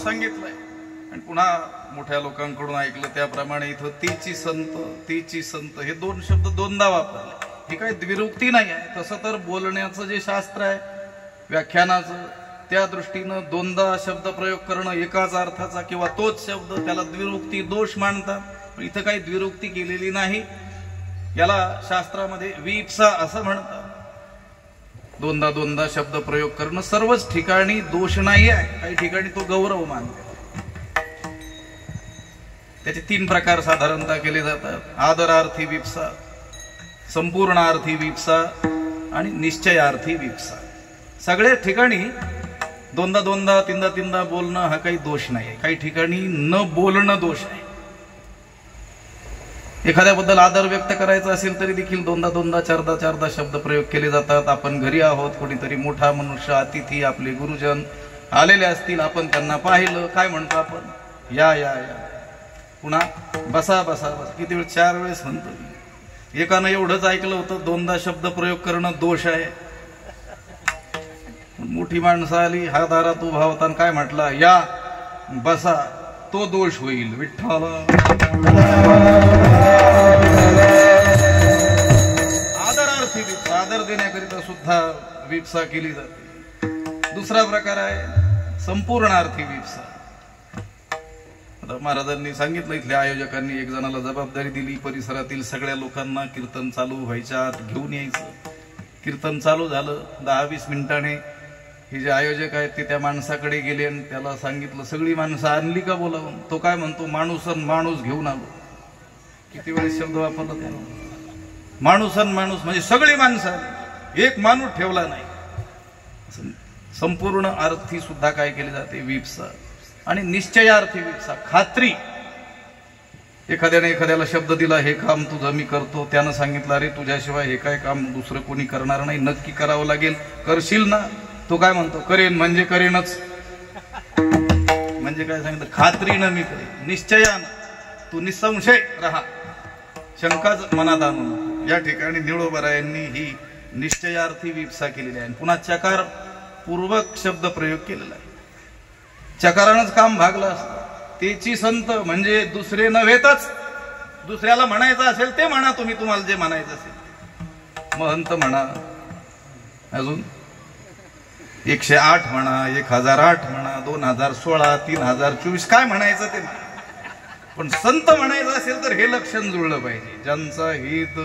सांगितलंय. आणि पुन्हा मोठ्या लोकांकडून ऐकलं त्याप्रमाणे इथं तेची संत हे दोन शब्द दोनदा वापरले. ही काही द्विरुक्ती नाही आहे. तसं तर बोलण्याचं जे शास्त्र आहे व्याख्यानाचं, त्या दृष्टीनं दोनदा शब्द प्रयोग करणं एकाच अर्थाचा किंवा तोच शब्द त्याला द्विरुक्ती दोष मानतात. इथं काही द्विरुक्ती केलेली नाही. याला शास्त्रामध्ये विप्सा असं म्हणतात. दोनदा शब्द प्रयोग करणं सर्वच ठिकाणी दोष नाही आहे. काही ठिकाणी तो गौरव मानतात. त्याचे 3 प्रकार साधारणतः केले जातात. आदरार्थी विप्सा, संपूर्णार्थी विप्सा आणि निश्चयार्थी विप्सा. सगळ्या ठिकाणी दोनदा तीनदा बोलणं हा काही दोष नाही. काही ठिकाणी न बोलणं दोष आहे. एखाद्याबद्दल आदर व्यक्त करायचा असेल तरी देखील दोनदा चारदा शब्द प्रयोग केले जातात. आपण घरी आहोत, कोणीतरी मोठा मनुष्य, अतिथी, आपले गुरुजन आलेले असतील, आपण त्यांना पाहिलं, काय म्हणतो आपण? या या या. पुन्हा बसा बसा बसा. किती वेळ? 4 वेळेस म्हणतो. एकानं एवढंच ऐकलं होतं, दोनदा शब्द प्रयोग करणं दोष आहे. मोठी माणसं आली, हा दारात उभा होता आणि काय म्हटला? या बसा. तो दोष होईल. विठ्ठल आदरार्थी विप्सा, आदर देण्याकरिता सुद्धा विप्सा केली जाते. दुसरा प्रकार आहे संपूर्णार्थी विप्सा. आता महाराजांनी सांगितलं, इथल्या आयोजकांनी एक जणाला जबाबदारी दिली, परिसरातील सगळ्या लोकांना कीर्तन चालू व्हायच्या आत घेऊन यायचं. कीर्तन चालू झालं, 10-20 मिनिटाने हे जे आयोजक आहेत ते त्या माणसाकडे गेले आणि त्याला सांगितलं सगळी माणसं आणली का बोलावून. तो काय म्हणतो, माणूसन माणूस घेऊन आलो. किती वेळेस शब्द वापरला त्यानं, माणूसन माणूस म्हणजे सगळी माणसं, एक माणूस ठेवला नाही. संपूर्ण अर्थी सुद्धा काय केली जाते, विप्सा. आणि निश्चयार्थी विप्सा, खात्री. एखाद्याने एखाद्याला शब्द दिला, हे काम तुझं मी करतो, त्यानं सांगितलं अरे तुझ्याशिवाय हे काय काम दुसरं कोणी करणार नाही, नक्की करावं लागेल, करशील ना. तो काय म्हणतो, करेन म्हणजे करेनच. म्हणजे काय सांगितलं, खात्रीनं मी करेन, निश्चयानं, तू निसंशय राहा, शंकाच मनात आणू नको. या ठिकाणी निळोबरायांनी ही निश्चयार्थी विप्सा केलेली आहे. पुन्हा चकार पूर्वक शब्द प्रयोग केलेला आहे. चकारानंच काम भागलं असतं. तेची संत म्हणजे दुसरे नव्हेतच, दुसऱ्याला म्हणायचं असेल ते म्हणा तुम्ही, तुम्हाला जे म्हणायचं असेल. महंत म्हणा, अजून 108 म्हणा, 1008 म्हणा, 2016, 3024 काय म्हणायचं ते म्हणा. पण संत म्हणायचं असेल तर हे लक्षण जुळलं पाहिजे. ज्यांचा हित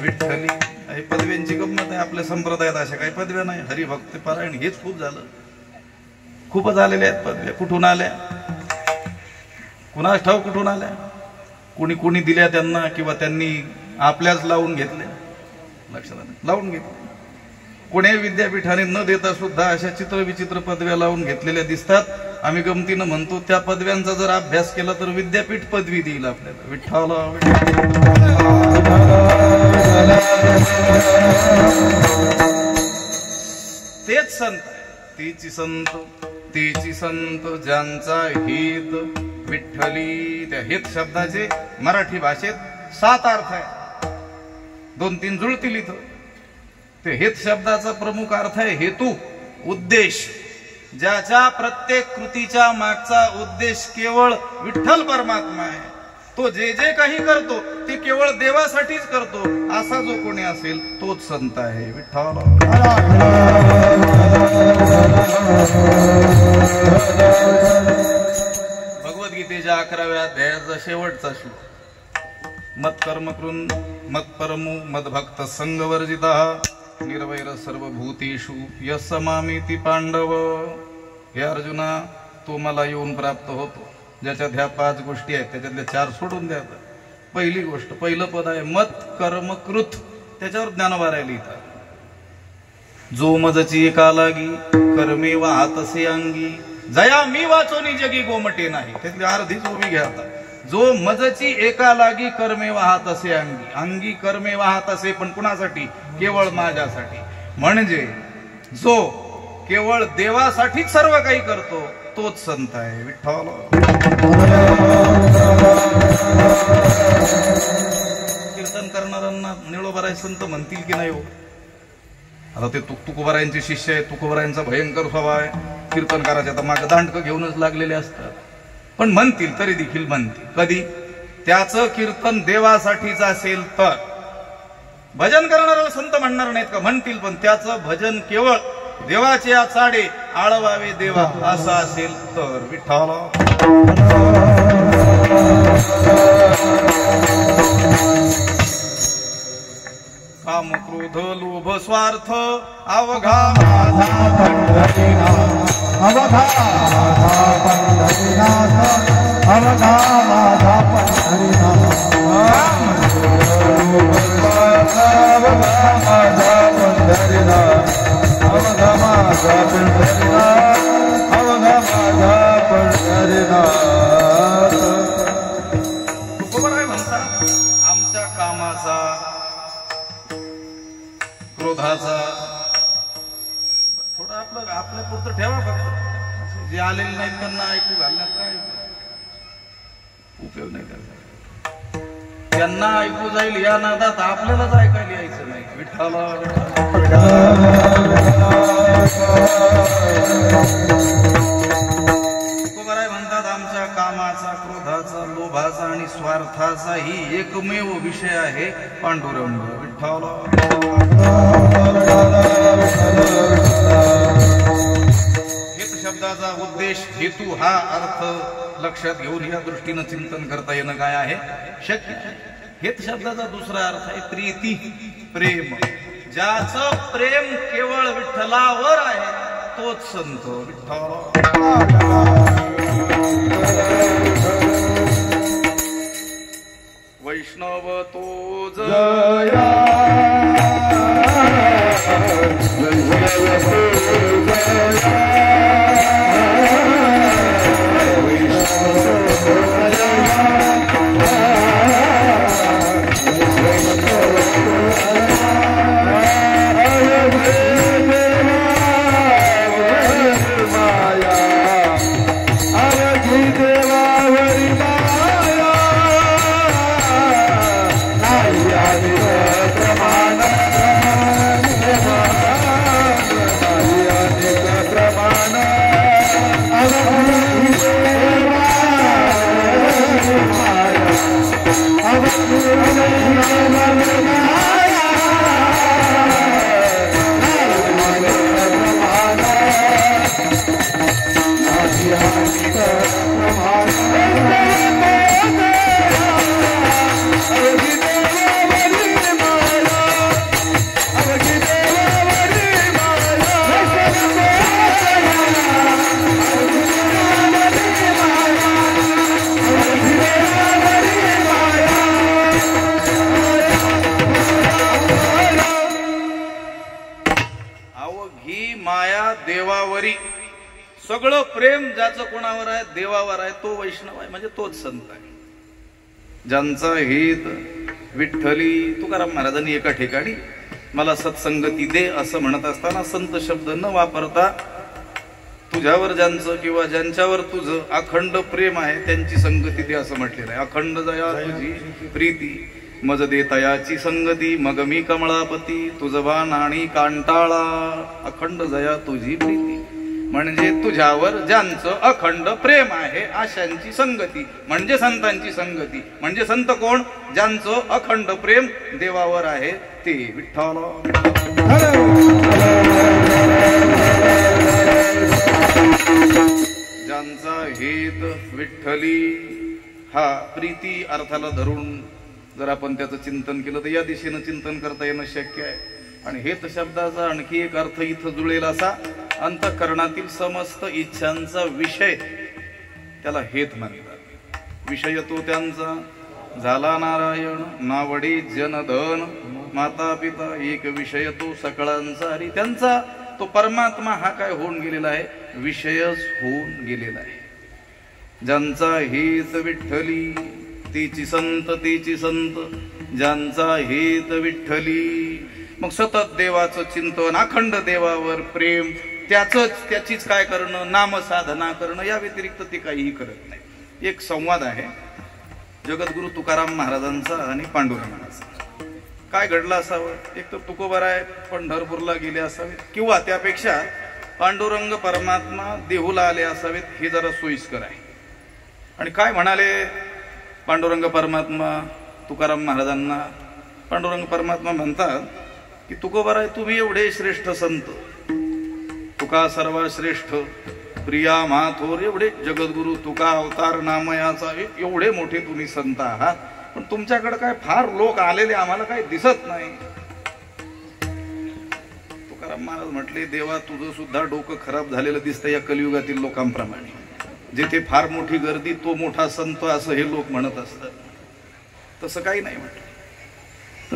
विठ्ठली. हे पदव्यांची गंमत आहे आपल्या संप्रदायात, अशा काही पदव्या नाही. हरिभक्त पारायण हेच खूप झालं, खूपच आलेल्या आहेत पदव्या. कुठून आल्या कुणास ठाऊक, कुठून आल्या. कुणी कुणी दिल्या त्यांना, किंवा त्यांनी आपल्याच लावून घेतल्या, लक्षात लावून घेतल्या. कोणी विद्यापीठाने न देता सुद्धा अशा चित्रविचित्र पदव्या लावून घेतलेल्या दिसतात. आम्ही गमतीनं म्हणतो त्या पदव्यांचा जर अभ्यास केला तर विद्यापीठ पदवी देईल आपल्याला. विठ्ठल तेच संत, तेची संत ज्यांचा हित विठ्ठली. त्या हित शब्दाचे मराठी भाषेत 7 अर्थ आहे, 2-3 जुळतील इथं. ते हित शब्दाचा प्रमुख अर्थ आहे हेतू, उद्देश. ज्याच्या प्रत्येक कृतीच्या मागचा उद्देश केवळ विठ्ठल परमात्मा आहे. तो जे जे काही करतो ते केवळ देवासाठीच करतो, असा जो कोणी असेल तोच संत आहे. विठ्ठल. भगवद्गीतेच्या 11व्या अध्यायाचा शेवटचा श्लोक. मत्कर्म कृन् मत्परमु मद्भक्त संगवर्जितः निर्वैर सर्वभूतेषु यस्मामीति पांडव. हे अर्जुना, तो मला येऊन प्राप्त होतो. ज्याच्यात ह्या 5 गोष्टी आहेत त्याच्यातल्या 4 सोडून द्या. पहिली गोष्ट, पहिलं पद आहे मत कर्म कृत. त्याच्यावर ज्ञानोबाराय लिहितात, जो मजची एका लागी कर्मे वाहतसे अंगी जया मी वाचोनी जगी गोमटे नाही. त्यातली अर्धीच उभी घ्या आता. जो मजची एका लागी कर्मे वाहत असे अंगी, अंगी कर्मे वाहत असे पण कुणासाठी, केवळ माझ्यासाठी. म्हणजे जो केवळ देवासाठीच सर्व काही करतो तोच संत आहे. विठ्ठल. कीर्तन करणाऱ्यांना निळोबराय संत म्हणतील की नाही हो. आता ते तुकोबारायांचे शिष्य आहे, तुकोबारायांचा भयंकर स्वभाव आहे. कीर्तनकाराच्या तर मागे दांडकं घेऊनच लागलेले असतात, पण म्हणतील तरी देखील म्हणतील. कधी त्याचं कीर्तन देवासाठीच असेल तर. भजन करणारा संत म्हणणार नाहीत का, म्हणतील, पण त्याचं भजन केवळ देवाचे आचाडे आळवावे देवा असं असेल तर. विठ्ठल. काम क्रोध लोभ स्वार्थ अवघा माझा पंढरीनाथ, अवघा माझा पंढरीनाथ, अवघा माझा पंढरीनाथ. अवघा माझा पंढरीनाथ, अवघा माझा पंढरीनाथ, अवघा माझा पंढरीनाथ. तुकोबाराय म्हणतात, आमच्या कामाचा क्रोधाचा थोडं आपल्या पुरतं ठेवा फक्त. जे आलेले नाहीत त्यांना ऐकू घालण्यात काय उपयोग नाही त्याचा. त्यांना ऐकू जाईल या नादात आपल्यालाच ऐकायला यायचं नाही. विठ्ठल. तुकोबाराय म्हणतात, आमच्या कामाचा क्रोधाचा लोभाचा आणि स्वार्थाचा ही एकमेव विषय आहे पांडुरंग. विठ्ठल. हित शब्दाचा उद्देश, हेतू हा अर्थ लक्षात घेऊन या दृष्टीनं चिंतन करता येणं काय आहे, शक्य. हित शब्दाचा दुसरा अर्थ आहे प्रीती, प्रेम. ज्याचं प्रेम केवळ विठ्ठलावर आहे तोच संत विठ्ठल. वैष्णव तो जया देवावरी सगळं प्रेम ज्याचं कोणावर आहे देवावर आहे तो वैष्णव आहे म्हणजे तोच संत आहे. ज्यांचा हित विठ्ठली. तुकाराम महाराजांनी एका ठिकाणी मला सत्संगती दे असं म्हणत असताना संत शब्द न वापरता तुझ्यावर ज्यांचं किंवा ज्यांच्यावर तुझं अखंड प्रेम आहे त्यांची संगती दे असं म्हटलेलं आहे. अखंड दया तुझी प्रीती मज देतयाची संगती मग मी कमळापती तुझबा नाणी कांटाळा. अखंड दया तुझी प्रीती म्हणजे तुझ्यावर ज्यांचं अखंड प्रेम आहे अशांची संगती म्हणजे संतांची संगती. म्हणजे संत कोण? ज्यांचं अखंड प्रेम देवावर आहे ते विठ्ठल. ज्यांचा हेत विठ्ठली हा प्रीती अर्थाला धरून जर आपण त्याचं चिंतन केलं तर या दिशेनं चिंतन करता येणं शक्य आहे. आणि हेत शब्दाचा आणखी एक अर्थ इथं जुळेल असा अंतःकरणातील समस्त इच्छांचा विषय त्याला हेत म्हणतात. विषय तो त्यांचा झाला नारायण नावडे जनधन माता पिता एक विषय तो सकळांचा. आणि त्यांचा तो परमात्मा हा काय होऊन गेलेला आहे? विषयच होऊन गेलेला आहे. ज्यांचा हेत विठ्ठली तेची संत तेची संत ज्यांचा हेत विठ्ठली. मग सतत देवाचं चिंतन अखंड देवावर प्रेम त्याचीच काय करणं नामसाधना करणं या व्यतिरिक्त ते काहीही करत नाही. एक संवाद आहे जगद्गुरु तुकाराम महाराजांचा आणि पांडुरंगाचा. काय घडलं असावं? एक तर तुकोबाराय पंढरपूरला गेले असावेत किंवा त्यापेक्षा पांडुरंग परमात्मा देहूला आले असावेत हे जरा सोयीस्कर आहे. आणि काय म्हणाले पांडुरंग परमात्मा तुकाराम महाराजांना? पांडुरंग परमात्मा म्हणतात की तुकोबाराय तुम्ही एवढे श्रेष्ठ संत तुका सर्व श्रेष्ठ प्रिया माथोर एवढे जगद्गुरु तुका अवतार नामयाचा एवढे मोठे तुम्ही संत आहात पण तुमच्याकडे काय फार लोक आलेले आम्हाला काही दिसत नाही. तुकाराम महाराज म्हटले देवा तुझं सुद्धा डोकं खराब झालेलं दिसतं या कलियुगातील लोकांप्रमाणे. जिथे फार मोठी गर्दी तो मोठा संत असं हे लोक म्हणत असतात. तसं काही नाही म्हटलं.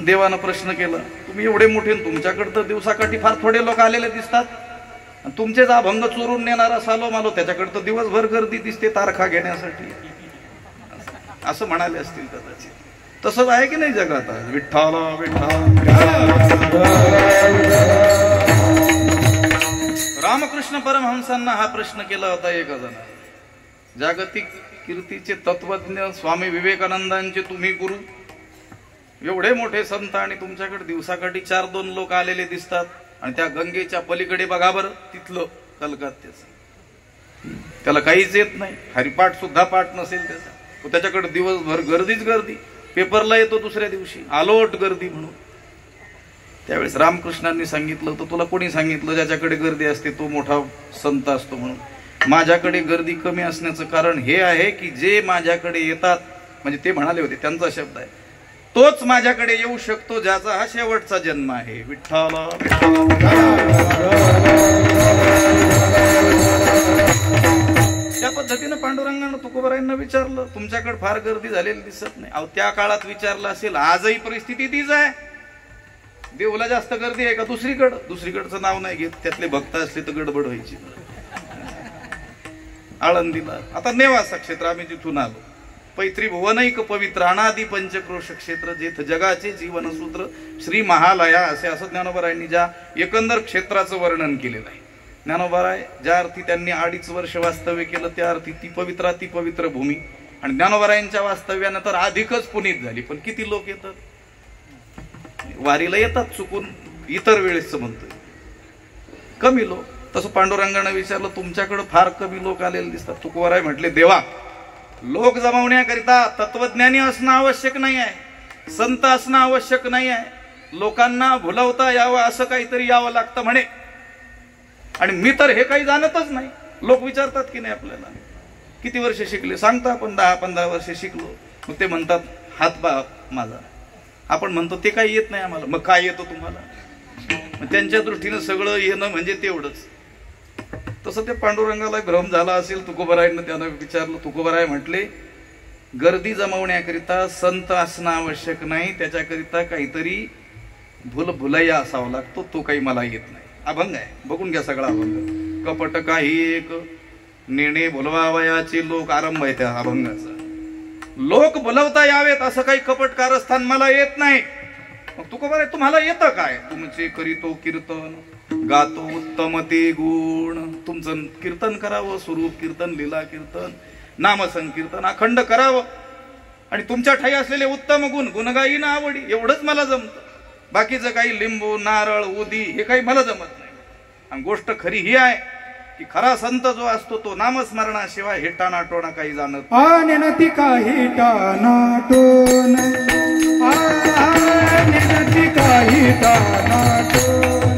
देवानं प्रश्न केला तुम्ही एवढे मोठे तुमच्याकडे तर दिवसाकाठी फार थोडे लोक आलेले दिसतात. तुमचेच अभंग चोरून नेणारा सालो मालो त्याच्याकडे तर दिवसभर गर्दी दिसते तारखा घेण्यासाठी असं म्हणाले असतील कदाचित. तसंच आहे की नाही जगात? विठ्ठल विठ्ठल. रामकृष्ण परमहंसांना हा प्रश्न केला होता एका जणाने. जागतिक कीर्तीचे तत्वज्ञ स्वामी विवेकानंदांचे तुम्ही गुरु एवढे मोठे संत आणि तुमच्याकडे दिवसाकाठी 4-2 लोक आलेले दिसतात आणि त्या गंगेच्या पलीकडे बघा बरं तिथलं कलकत्त्याचं त्याला काहीच येत नाही. हरिपाठ सुद्धा पाठ नसेल त्याचा. त्याच्याकडे दिवसभर गर्दीच गर्दी. पेपरला येतो दुसऱ्या दिवशी आलोट गर्दी म्हणून. त्यावेळेस रामकृष्णांनी सांगितलं तर तुला कोणी सांगितलं ज्याच्याकडे गर्दी असते तो मोठा संत असतो म्हणून? माझ्याकडे गर्दी कमी असण्याचं कारण हे आहे की जे माझ्याकडे येतात म्हणजे ते म्हणाले होते त्यांचा शब्द आहे तोच माझ्याकडे येऊ शकतो ज्याचा हा शेवटचा जन्म आहे. विठ्ठल. ज्ञानोबारायांना विचारलं, तुमच्याकडे फार गर्दी झालेली दिसत नाही. अहो त्या काळात विचारलं असेल, आजही परिस्थिती तीच आहे. देवला जास्त गर्दी आहे का दुसरीकडचं नाव नाही घेत, त्यातले भक्त असले तर गडबड व्हायची. आळंदीला आता नेवासा क्षेत्र, आम्ही जिथून आलो, पैत्री भुवनैक पवित्र अनादि पंचक्रोश क्षेत्र जेथ जगाचे जीवनसूत्र श्री महालया असं ज्ञानोबारायांनी ज्या एकंदर क्षेत्राचं वर्णन केलेलं आहे. ज्ञानोबाराय ज्या अर्थी त्यांनी 2.5 वर्ष वास्तव्य केलं, त्या अर्थी ती पवित्र भूमी. आणि ज्ञानोबारायांच्या वास्तव्यानं तर अधिकच पुनीत झाली. पण किती लोक येतात वारीला, येतात चुकून, इतर वेळेस म्हणतोय कमी लोक. तसं पांडुरंगानं विचारलं, तुमच्याकडे फार कमी लोक आलेले दिसतात. तुकोबाराय म्हटले, देवा, लोक जमवण्याकरिता तत्वज्ञानी असणं आवश्यक नाही आहे, संत असणं आवश्यक नाही आहे, लोकांना भुलवता यावं असं काहीतरी यावं लागतं म्हणे. आणि मी तर हे काही जाणतच नाही. लोक विचारतात की नाही आपल्याला, किती वर्ष शिकले, सांगता आपण 10-15 वर्ष शिकलो. मग ते म्हणतात हात बा माझा. आपण म्हणतो ते काही येत नाही आम्हाला. मग काय येतो तुम्हाला? मग त्यांच्या दृष्टीनं सगळं येणं म्हणजे तेवढंच. तसं ते पांडुरंगाला भ्रम झाला असेल. तुकोबारायांना त्यानं विचारलं. तुकोबाराय म्हटले, गर्दी जमवण्याकरिता संत असणं आवश्यक नाही, त्याच्याकरिता काहीतरी भुलैया असावा लागतो, तो काही मला येत नाही. अभंग आहे, बघून घ्या सगळा अभंग. कपट काही एक नेणे बोलवावयाचे लोक, आरंभ आहे त्या अभंगाचा. लोक बोलवता यावेत असं काही कपट कारस्थान मला येत नाही. मग तुकोबाराय तुम्हाला येतं काय? तुमचे करीतो कीर्तन, गातो उत्तम ते गुण. तुमचं कीर्तन करावं, स्वरूप कीर्तन, लीला कीर्तन, नामसंकीर्तन अखंड करावं, आणि तुमच्या ठाई असलेले उत्तम गुण गुणगायी ना आवडी, एवढंच मला जमतं. बाकीचं काही लिंबू नारळ उदी हे काही मला जमत नाही. आणि गोष्ट खरी ही आहे की खरा संत जो असतो तो नामस्मरणाशिवाय हे टाणाटोणा काही जाणत नाही. काही टाणाटोण, काही टाणाटोण.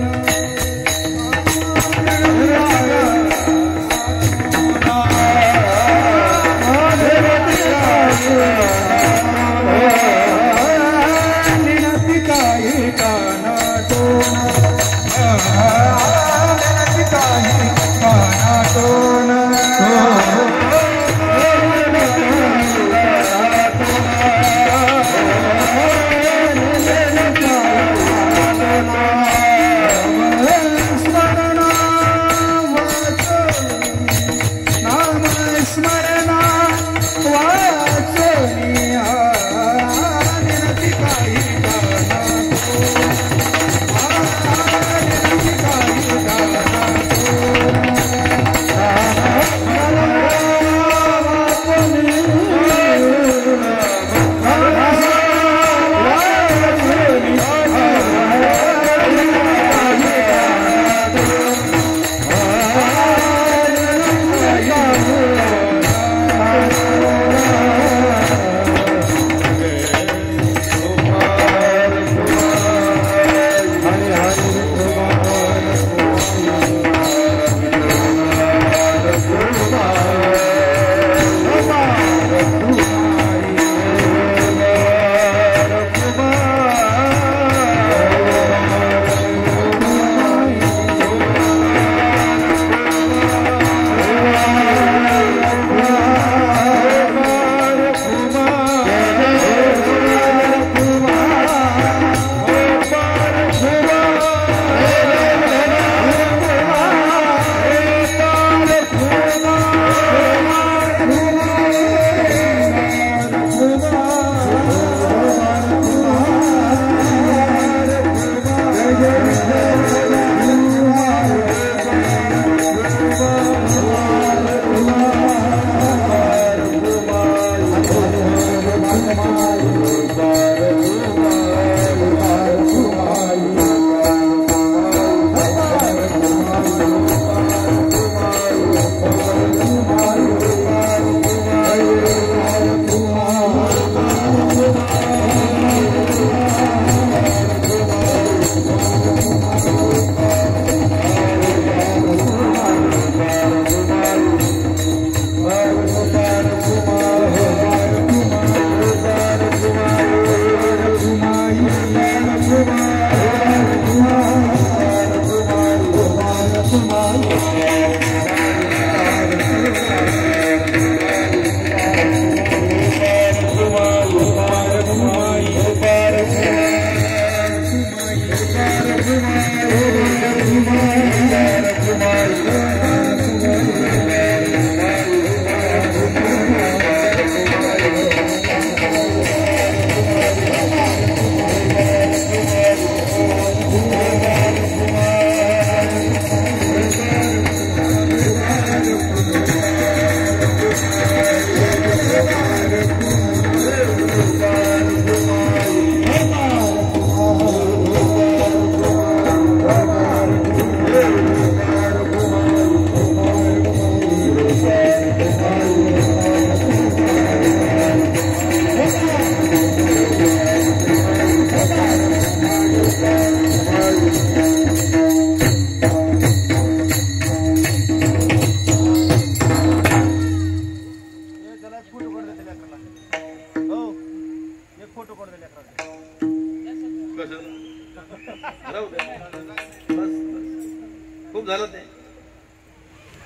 खूप झालं ते.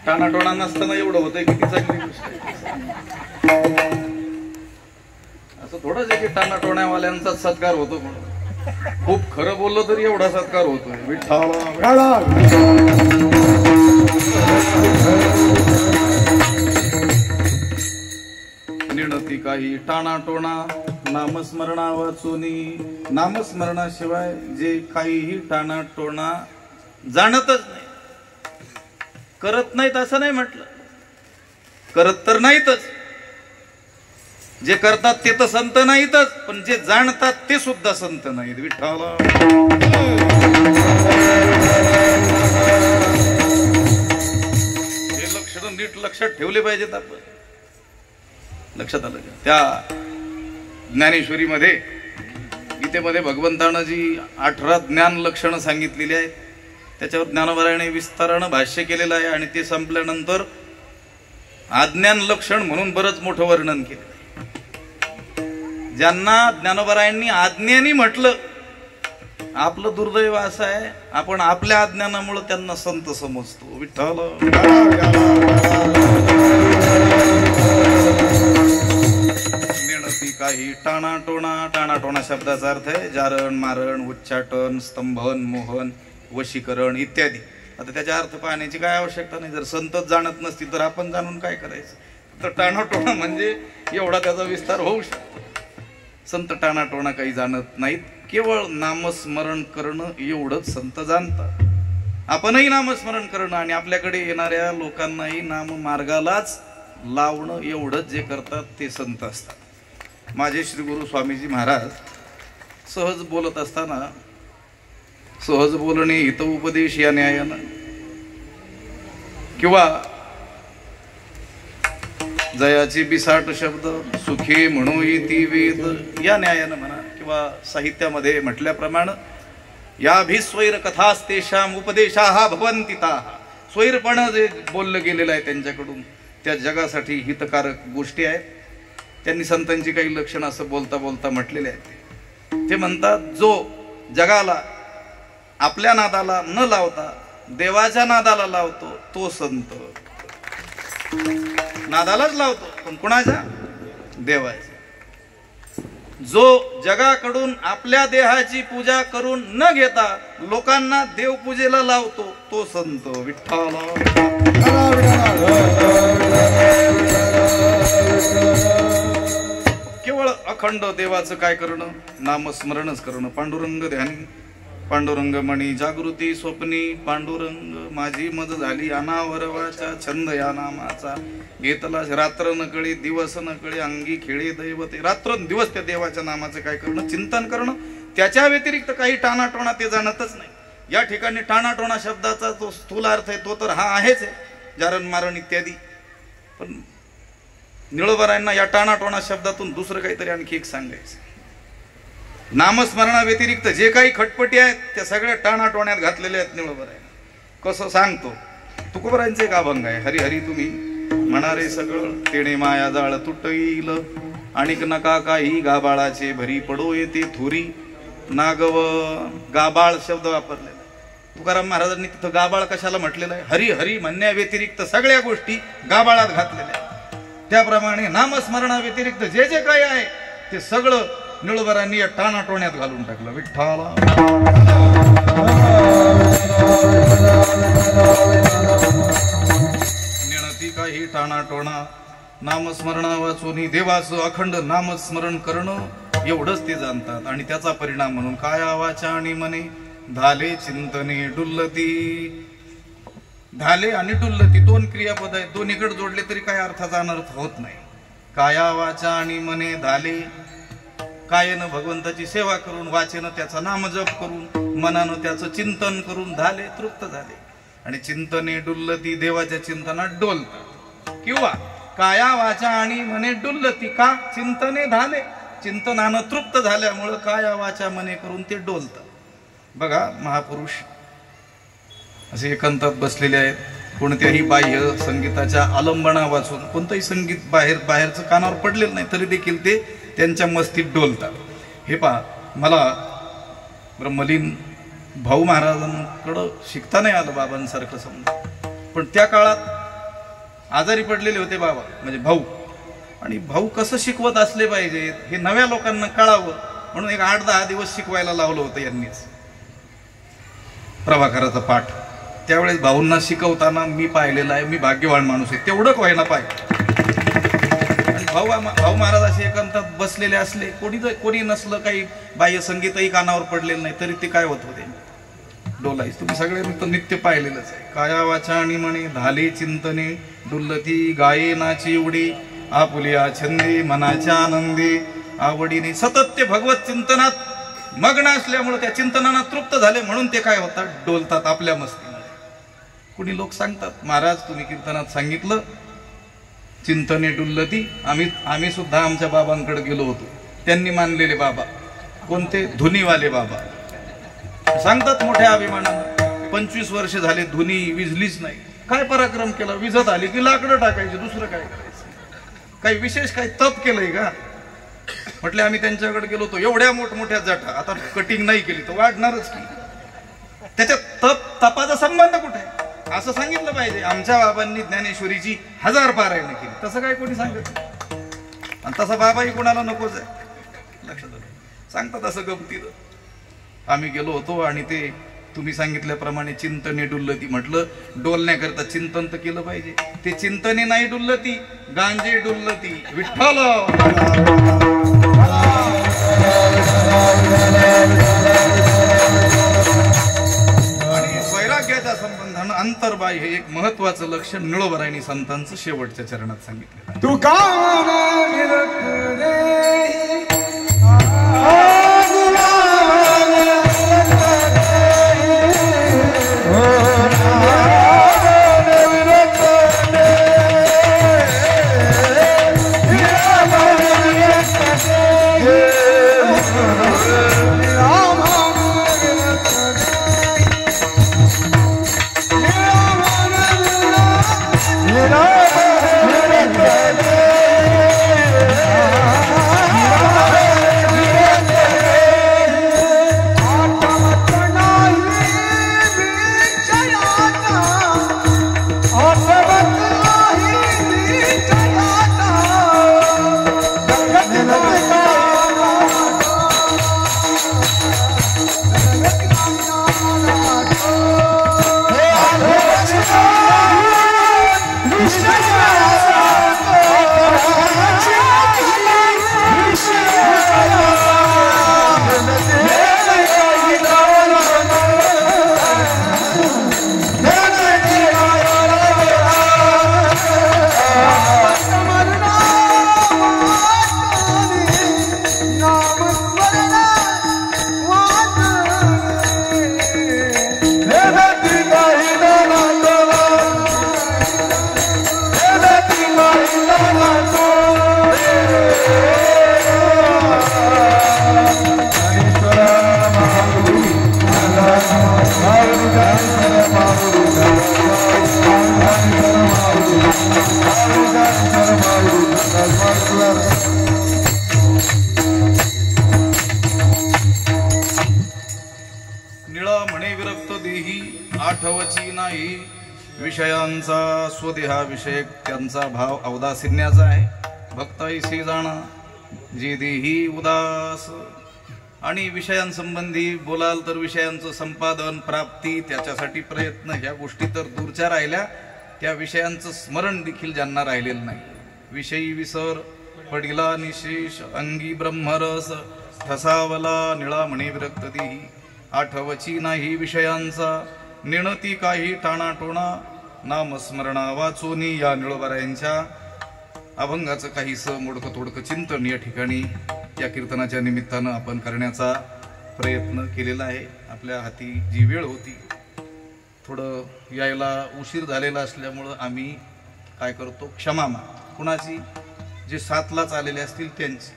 टाणाटोणा नसताना एवढं होतंय किती चांगली गोष्ट आहे. असं थोडंच आहे की टाणाटोण्यावाल्यांचाच सत्कार होतो म्हणून. खूप खरं बोललं तरी एवढा सत्कार होतोय. विठ्ठला निणती काही टाणाटोणा नामस्मरणा वाचुनी. नामस्मरणाशिवाय जे काहीही टाणाटोणा जाणतच नाही, करत नाहीत असं नाही म्हटलं, करत तर नाहीतच. जे करतात ते तर संत नाहीतच, पण जे जाणतात ते सुद्धा संत नाहीत. विठ्ठला हे लक्षण नीट लक्षात ठेवले पाहिजेत आपण. लक्षात आलं का? त्या ज्ञानेश्वरीमध्ये गीतेमध्ये भगवंतानं जी 18 ज्ञान लक्षणं सांगितलेली आहेत त्याच्यावर ज्ञानोबारायाने विस्तारानं भाष्य केलेलं आहे. आणि ते संपल्यानंतर अज्ञान लक्षण म्हणून बरंच मोठं वर्णन केलं. ज्यांना ज्ञानोबारायांनी अज्ञानी म्हटलं, आपलं दुर्दैव असं आहे आपण आपल्या अज्ञानामुळे त्यांना संत समजतो. विठ्ठल निणती काही टाणाटोणा. टाणाटोणा शब्दाचा अर्थ आहे जारण, मारण, उच्चाटन, स्तंभन, मोहन, वशीकरण इत्यादी. आता त्याचा अर्थ पाहण्याची काय आवश्यकता नाही. जर संतच जाणत नसतील तर आपण जाणून काय करायचं. तर टाणाटोणा म्हणजे एवढा त्याचा विस्तार होऊ शकतो. संत टाणाटोणा काही जाणत नाहीत, केवळ नामस्मरण करणं एवढंच संत जाणतात. आपणही नामस्मरण करणं आणि आपल्याकडे येणाऱ्या लोकांनाही नाम मार्गालाच लावणं एवढंच जे करतात ते संत असतात. माझे श्री गुरु स्वामीजी महाराज सहज बोलत असताना, सहज बोलणे हित उपदेश या न्यायानं, किंवा जयाची बिसाट शब्द सुखे म्हणू ती वेद या न्यायानं म्हणा, किंवा साहित्यामध्ये म्हटल्याप्रमाणे याभिस्वैर कथास्तेषाम उपदेशाः भवन्तिताः. स्वैरपणं जे बोललं गेलेलं आहे त्यांच्याकडून त्या जगासाठी हितकारक गोष्टी आहेत. त्यांनी संतांची काही लक्षणं असं बोलता बोलता म्हटलेले आहेत. ते म्हणतात, जो जगाला आपल्या नादाला न लावता देवाच्या नादाला लावतो तो संत. नादालाच लावतो पण कुणाच्या? देवाच्या. जो जगाकडून आपल्या देहाची पूजा करून न घेता लोकांना देवपूजेला लावतो तो संत. विठ्ठल केवळ अखंड देवाचं काय करणं? नामस्मरणच करणं. पांडुरंग ध्यानी, पांडुरंग मणी जागृती स्वप्नी, पांडुरंग माझी मज झाली अनावरवाचा, छंद या नामाचा घेतला रात्र न कळे दिवस न कळे, अंगी खेळे दैवते. रात्र दिवस त्या देवाच्या नामाचं काय करणं? चिंतन करणं. त्याच्या व्यतिरिक्त काही टाणाटोणा ते जाणतच नाही. या ठिकाणी टाणाटोणा शब्दाचा जो स्थूल अर्थ आहे तो तर हा आहेच आहे, जारण मारण इत्यादी. पण निळोबारायांना या टाणाटोणा शब्दातून दुसरं काहीतरी आणखी एक सांगायचं. नामस्मरणा व्यतिरिक्त जे काही खटपटी आहेत त्या सगळ्या टाणाटोण्यात घातलेल्या आहेत निळोबारायांनी. कसं सांगतो? तुकोबारायांचे एक अभंग आहे, हरी हरी तुम्ही म्हणारे सगळं तेणे माया जाळ तुटईल, आणिक नका काही गाबाळाचे भरी पडो येते थोरी. नागव गाबाळ शब्द वापरलेला. तुकाराम महाराजांनी तिथं गाबाळ कशाला म्हटलेलं आहे? हरी हरी म्हणण्या व्यतिरिक्त सगळ्या गोष्टी गाबाळात घातलेल्या. त्याप्रमाणे नामस्मरणा व्यतिरिक्त जे जे काही आहे ते सगळं निळोबारांनी या टाणाटोण्यात घालून टाकलं. विठ्ठला निणती काही टाणाटोणा. नामस्मरणा वाचून देवाचं अखंड नामस्मरण करणं एवढंच ते जाणतात. आणि त्याचा परिणाम म्हणून काया वाचा आणि मने धाले चिंतने डुल्लती. धाले आणि डुल्लती दोन क्रियापद आहेत, दोन्हीकडे जोडले तरी काय अर्थाचा अनर्थ होत नाही. काया वाचा आणि मने धाले. कायेनं भगवंताची सेवा करून, वाचेनं त्याचा नामजप करून, मनानं त्याचं चिंतन करून धाले तृप्त झाले. आणि चिंतने डुल्लती देवाच्या चिंतनात डोलतात. किंवा काया वाचा आणि मने डुल्लती. का? चिंतने धाले, चिंतनानं तृप्त झाल्यामुळं काया वाचा मने करून ते डोलतात. बघा, महापुरुष असे एकांतात बसलेले आहेत, कोणत्याही बाह्य संगीताच्या आलंबना वाचून, कोणतंही संगीत बाहेरचं कानावर पडलेलं नाही तरी देखील ते त्यांच्या मस्तीत डोलतात. हे पहा, मला ब्रह्मलीन भाऊ महाराजांकडं शिकता नाही आलं बाबांसारखं समजा. पण त्या काळात आजारी पडलेले होते बाबा म्हणजे भाऊ, आणि भाऊ कसं शिकवत असले पाहिजेत हे नव्या लोकांना कळावं म्हणून एक 8-10 दिवस शिकवायला लावलं होतं यांनीच प्रभाकराचा पाठ. त्यावेळेस भाऊंना शिकवताना मी पाहिलेलं आहे. मी भाग्यवान माणूस आहे तेवढं व्हायला पाहिजे. भाऊ महाराज असे एकांतात बसलेले असले, कोणी नसलं, काही बाह्य संगीतही कानावर पडलेलं नाही तरी ते काय होत होते डोलाईस. तुम्ही सगळ्यांनी तर नित्य पाहिलेलंच आहे. काया वाचा आणि म्हणे धाले चिंतने डुल्लती गाये नाची उडी आपुलिया छंदी मनाच्या आनंदी आवडीने. सतत ते भगवत चिंतनात मग्न असल्यामुळे त्या चिंतनाला तृप्त झाले म्हणून ते काय होतात डोलतात आपल्या मस्तीमध्ये. कुणी लोक सांगतात महाराज तुम्ही कीर्तनात सांगितलं चिंतने डुल्लती. आम्ही सुद्धा आमच्या बाबांकडे गेलो होतो. त्यांनी मानलेले बाबा कोणते धुनीवाले बाबा सांगतात मोठ्या अभिमानानं 25 वर्ष झाले धुनी विजलीच नाही. काय पराक्रम केला, विजत आली की लाकडं टाकायचे, दुसरं काय करायचं, काही विशेष काही तप केलंय का म्हटले. आम्ही त्यांच्याकडे गेलो होतो. एवढ्या मोठमोठ्या जटा, आता कटिंग नाही केली तर वाढणारच की. त्याच्यात तपाचा संबंध कुठे असं सांगितलं पाहिजे. आमच्या बाबांनी ज्ञानेश्वरीची 1000 पारायण केली, तसं काय कोणी सांगत. आणि तसा बाबाही कोणाला नकोच आहे. लक्षात आलं सांगतात असं गमतीनं. आम्ही गेलो होतो आणि ते तुम्ही सांगितल्याप्रमाणे चिंतने डुल्लती म्हटलं. डोलण्याकरता चिंतन तर केलं पाहिजे. ते चिंतने नाही डुल्लती, गांजे डुल्लती. विठ्ठल आणि वैराग्याच्या संबंधानं अंतर्बाह्य हे एक महत्वाचं लक्षण निळोबरायांनी संतांचं शेवटच्या चरणात सांगितलं. तू का निळा म्हणे विरक्त देही आठवची नाही विषयांचा स्वदेहा विषयक त्यांचा भाव अवदासिन्याचा आहे. भक्ताईसी जाणा जे देही उदास. आणि विषयांसंबंधी बोलाल तर विषयांचं संपादन प्राप्ती त्याच्यासाठी प्रयत्न ह्या गोष्टी तर दूरच्या राहिल्या. त्या विषयांचं स्मरण देखील ज्यांना राहिलेलं नाही. विषयी विसर पडिला निशेष अंगी ब्रह्मरस ठसावला निळा म्हणे विरक्त देही आठवची नाही विषयांचा निणती काही टाणाटोणा नामस्मरणा वाचोनी. या निळोबरायांच्या अभंगाचं काहीसं मोडकं तोडकं चिंतन या ठिकाणी या कीर्तनाच्या निमित्तानं आपण करण्याचा प्रयत्न केलेला आहे. आपल्या हाती जी वेळ होती थोडं यायला उशीर झालेला असल्यामुळं आम्ही काय करतो क्षमा कुणाची जे 7लाच आलेले असतील त्यांची.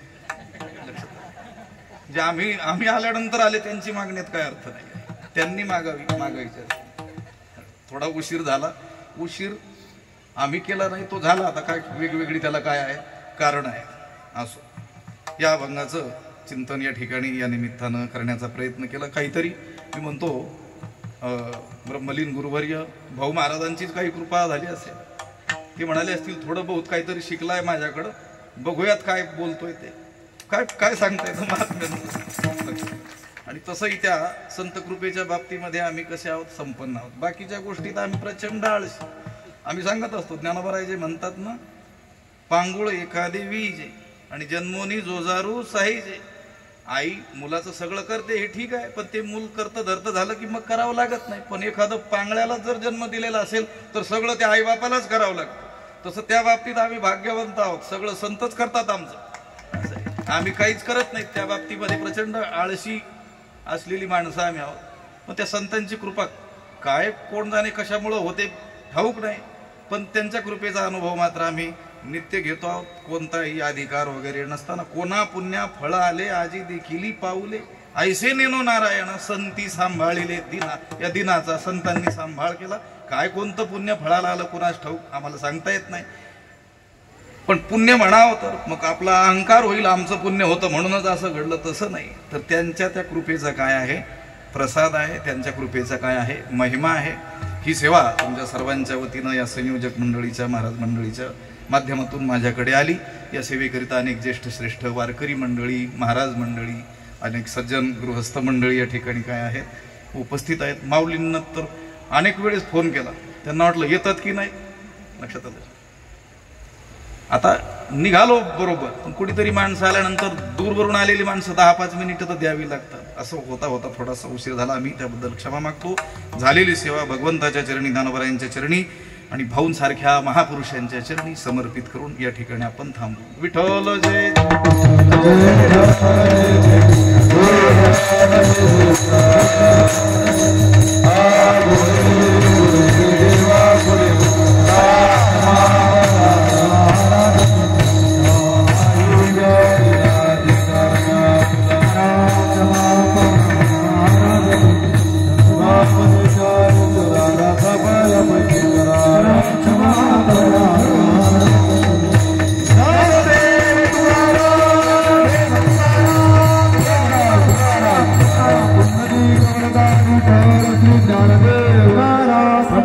जे आम्ही आल्यानंतर आले त्यांची मागण्यात काय अर्थ नाही. त्यांनी मागायचे. थोडा उशीर झाला. उशीर आम्ही केला नाही तो झाला. आता काय वेगवेगळी त्याला काय आहे कारण आहे. असो या अभंगाचं चिंतन या ठिकाणी या निमित्तानं करण्याचा प्रयत्न केला. काहीतरी मी म्हणतो ब्रह्मलीन गुरुवर्य भाऊ महाराजांचीच काही कृपा झाली असेल, ते म्हणाले असतील थोडं बहुत काहीतरी शिकलाय माझ्याकडं, बघूयात काय बोलतोय ते, काय काय सांगताय महात्म्यानं. आणि तसंही त्या संत कृपेच्या बाबतीमध्ये आम्ही कसे आहोत, संपन्न आहोत. बाकीच्या गोष्टीत आम्ही प्रचंड आळशी. आम्ही सांगत असतो ज्ञानोबाराजे म्हणतात ना, पांगुळ एखादे वीजे आणि जन्मोनी जोजारू साहिजे. आई मुलाचं सगळं करते हे ठीक आहे, पण ते मूल करतं धरतं झालं की मग करावं लागत नाही. पण एखादं पांगळ्याला जर जन्म दिलेला असेल तर सगळं त्या आई बापालाच करावं लागतं. तसं त्या बाबतीत आम्ही भाग्यवंत आहोत, सगळं संतच करतात आमचं, आम्ही काहीच करत नाहीत. त्या बाबतीमध्ये प्रचंड आळशी असलेली माणसं आम्ही आहोत. मग त्या संतांची कृपा काय कोण जाणे कशामुळं होते ठाऊक नाही, पण त्यांच्या कृपेचा अनुभव मात्र आम्ही नित्य घेतो आहोत. कोणताही अधिकार वगैरे नसताना कोणा पुण्या फळ आले आजी देखील पाऊले, ऐसे नेनो नारायण संती सांभाळिले दिना. या दिनाचा संतांनी सांभाळ केला. काय कोणतं पुण्य फळाला आलं कुणास ठाऊक, आम्हाला सांगता येत नाही. पण पुण्य म्हणावं तर मग आपला अहंकार होईल, आमचं पुण्य होतं म्हणूनच असं घडलं, तसं नाही. तर त्यांच्या त्या कृपेचा काय आहे प्रसाद आहे, त्यांच्या कृपेचा काय आहे महिमा आहे. ही सेवा तुमच्या सर्वांच्या वतीनं या संयोजक मंडळीच्या महाराज मंडळीच्या माध्यमातून माझ्याकडे आली. या सेवेकरिता अनेक ज्येष्ठ श्रेष्ठ वारकरी मंडळी, महाराज मंडळी, अनेक सज्जन गृहस्थ मंडळी या ठिकाणी काय आहेत उपस्थित आहेत. माऊलींना तर अनेक वेळेस फोन केला, त्यांना वाटलं येतात की नाही, लक्षात आलं. आता निघालो बरोबर, पण कुठेतरी माणसं आल्यानंतर दूरवरून आलेली माणसं 10-5 मिनिटं तर द्यावी लागतात. असं होता होता थोडासा उशीर झाला, आम्ही त्याबद्दल क्षमा मागतो. झालेली सेवा भगवंताच्या चरणी, ज्ञानोबरायांच्या चरणी आणि भाऊंसारख्या महापुरुषांच्या चरणी समर्पित करून या ठिकाणी आपण थांबू. विठ्ठल जय. जय